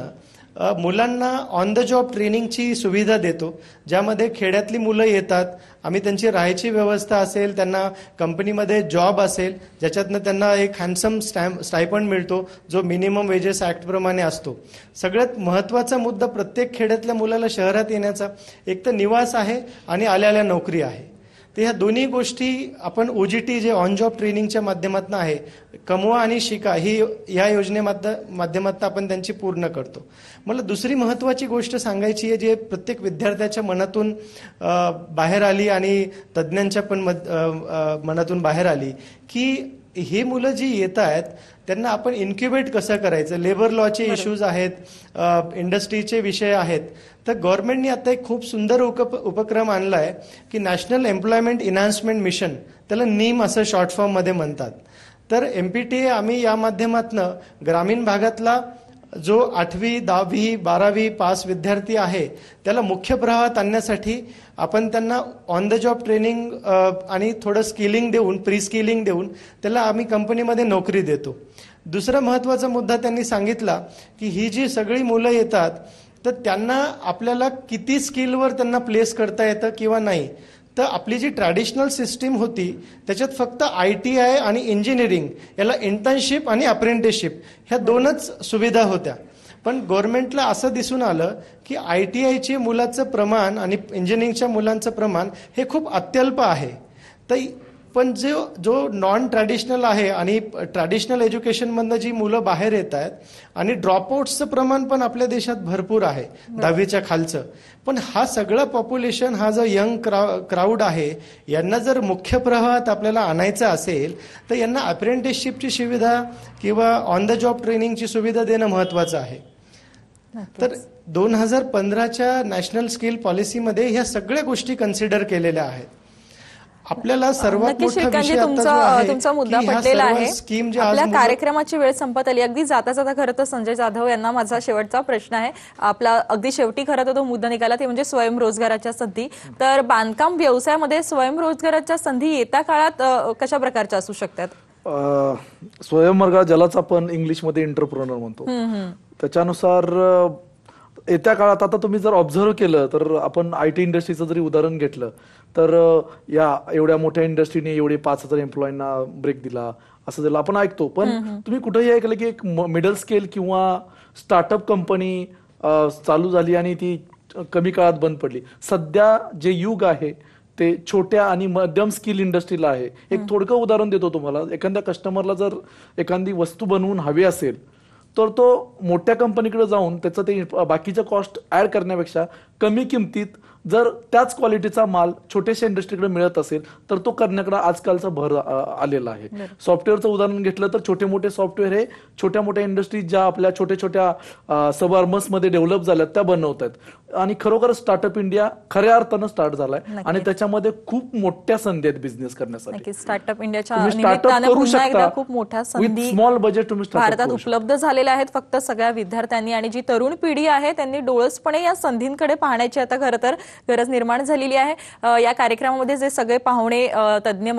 मुलांना ऑन द जॉब ट्रेनिंगची सुविधा देतो, ज्यामध्ये खेड्यातली मुलं येतात, आम्ही त्यांची राहायची व्यवस्था असेल, त्यांना कंपनीमध्ये जॉब असेल ज्याच्यातनं त्यांना एक हँडसम स्टायपंड मिळतो जो मिनिमम वेजेस ॲक्टप्रमाणे असतो. सगळ्यात महत्त्वाचा मुद्दा प्रत्येक खेड्यातल्या मुलाला शहरात येण्याचा एक तर निवास आहे आणि आल्या नोकरी आहे. तर ह्या दोन्ही गोष्टी आपण OGT जे ऑन जॉब ट्रेनिंगच्या माध्यमातून आहे, कमवा आणि शिका ही या माध्यमातून आपण त्यांची पूर्ण करतो. मला दुसरी महत्त्वाची गोष्ट सांगायची आहे जे प्रत्येक विद्यार्थ्याच्या मनातून बाहेर आली आणि तज्ज्ञांच्या पण मनातून बाहेर आली की ही मुलं जी येत आहेत त्यांना आपण इन्क्युबेट कसं करायचं. लेबर लॉचे इश्यूज आहेत, इंडस्ट्रीचे विषय आहेत. तर गव्हर्नमेंटने आता एक खूप सुंदर उपक्रम आणला आहे की नॅशनल एम्प्लॉयमेंट इन्हान्समेंट मिशन, त्याला NEEM असं शॉर्ट फॉर्ममध्ये म्हणतात. तर MPTA आम्ही या माध्यमातून ग्रामीण भागातला जो 8वी 10वी 12वी पास विद्यार्थी आहे त्याला मुख्य प्रवाहात आणण्यासाठी आपण त्यांना ऑन द जॉब ट्रेनिंग आणि थोडं स्किलिंग देऊन, प्री स्किलिंग देऊन त्याला आम्ही कंपनीमध्ये नोकरी देतो. दुसरा महत्त्वाचा मुद्दा त्यांनी सांगितला की ही जी सगळी मुलं येतात तर त्यांना आपल्याला किती स्किलवर त्यांना प्लेस करता येतं किंवा नाही. तर आपली जी ट्रॅडिशनल सिस्टीम होती त्याच्यात फक्त ITI आणि इंजिनिअरिंग याला इंटर्नशिप आणि अप्रेंटिसशिप ह्या दोनच सुविधा होत्या. पण गव्हर्नमेंटला असं दिसून आलं की ITIचे मुलाचं प्रमाण आणि इंजिनिअरिंगच्या मुलांचं प्रमाण हे खूप अत्यल्प आहे. तर पण जो नॉन ट्रॅडिशनल आहे आणि ट्रॅडिशनल एज्युकेशनमधनं जी मुलं बाहेर येत आहेत आणि ड्रॉपआउट्सचं प्रमाण पण आपल्या देशात भरपूर आहे 10वीच्या खालचं. पण हा सगळं पॉप्युलेशन, हा जो यंग क्राऊड आहे, यांना जर मुख्य प्रवाहात आपल्याला आणायचं असेल तर यांना अप्रेंटिसशिपची सुविधा किंवा ऑन द जॉब ट्रेनिंगची सुविधा देणं महत्त्वाचं आहे. तर 2015च्या नॅशनल स्किल पॉलिसीमध्ये ह्या सगळ्या गोष्टी कन्सिडर केलेल्या आहेत. आपल्याला सर्वात मोठा विषय तुमचा मुद्दा पटलेला आहे. आपल्या कार्यक्रमाची वेळ संपत आली. अगदी जाता जाता खरं तर संजय जाधव यांना माझा शेवटचा प्रश्न आहे. आपला अगदी शेवटी खरं तर तो मुद्दा निघाला ते म्हणजे स्वयंरोजगाराच्या संधी. तर बांधकाम व्यवसायामध्ये स्वयंरोजगाराच्या संधी येत्या काळात कशा प्रकारच्या असू शकतात? स्वयंरोजगार ज्यालाच आपण इंग्लिशमध्ये एंटरप्रेन्योर म्हणतो, त्याच्यानुसार येत्या काळात आता तुम्ही जर ऑब्झर्व्ह केलं तर आपण IT इंडस्ट्रीचं जरी उदाहरण घेतलं तर या एवढ्या मोठ्या इंडस्ट्रीने एवढे 5,000 एम्प्लॉईंना ब्रेक दिला असं ज्याला आपण ऐकतो. पण तुम्ही कुठेही ऐकलं की एक मिडल स्केल किंवा स्टार्टअप कंपनी चालू झाली आणि ती कमी काळात बंद पडली. सध्या जे युग आहे ते छोट्या आणि मध्यम स्किल इंडस्ट्रीला आहे. एक थोडकं उदाहरण देतो तुम्हाला. एखाद्या कस्टमरला जर एखादी वस्तू बनवून हवी असेल तर तो मोठ्या कंपनीकडे जाऊन त्याचं ते बाकीच्या कॉस्ट ऍड करण्यापेक्षा कमी किमतीत जर त्याच क्वालिटीचा माल छोट्याशा इंडस्ट्रीकडे मिळत असेल तर तो करण्याकडे आजकालचा भर आलेला आहे. सॉफ्टवेअरचं उदाहरण घेतलं तर छोटे मोठे सॉफ्टवेअर हे छोट्या मोठ्या इंडस्ट्री ज्या आपल्या छोट्या छोट्या सबआर्मर्समध्ये डेव्हलप झाल्यात त्या बनवत आहेत. आणि खरोखर स्टार्टअप इंडिया खऱ्या अर्थानं स्टार्ट झालाय आणि त्याच्यामध्ये खूप मोठ्या संधी आहेत बिझनेस करण्यासाठी. स्टार्टअप इंडियाच्या निमित्तानं पुन्हा एकदा खूप मोठ्या संधी स्मॉल बजेट तुम्ही भारतात उपलब्ध झालेल्या आहेत. फक्त सगळ्या विद्यार्थ्यांनी आणि जी तरुण पिढी आहे त्यांनी डोळसपणे या संधींकडे पाहण्याची आता खरं तर गरज निर्माण झालेली आहे. या कार्यक्रमामध्ये जे सगळे पाहुणे तज्ज्ञ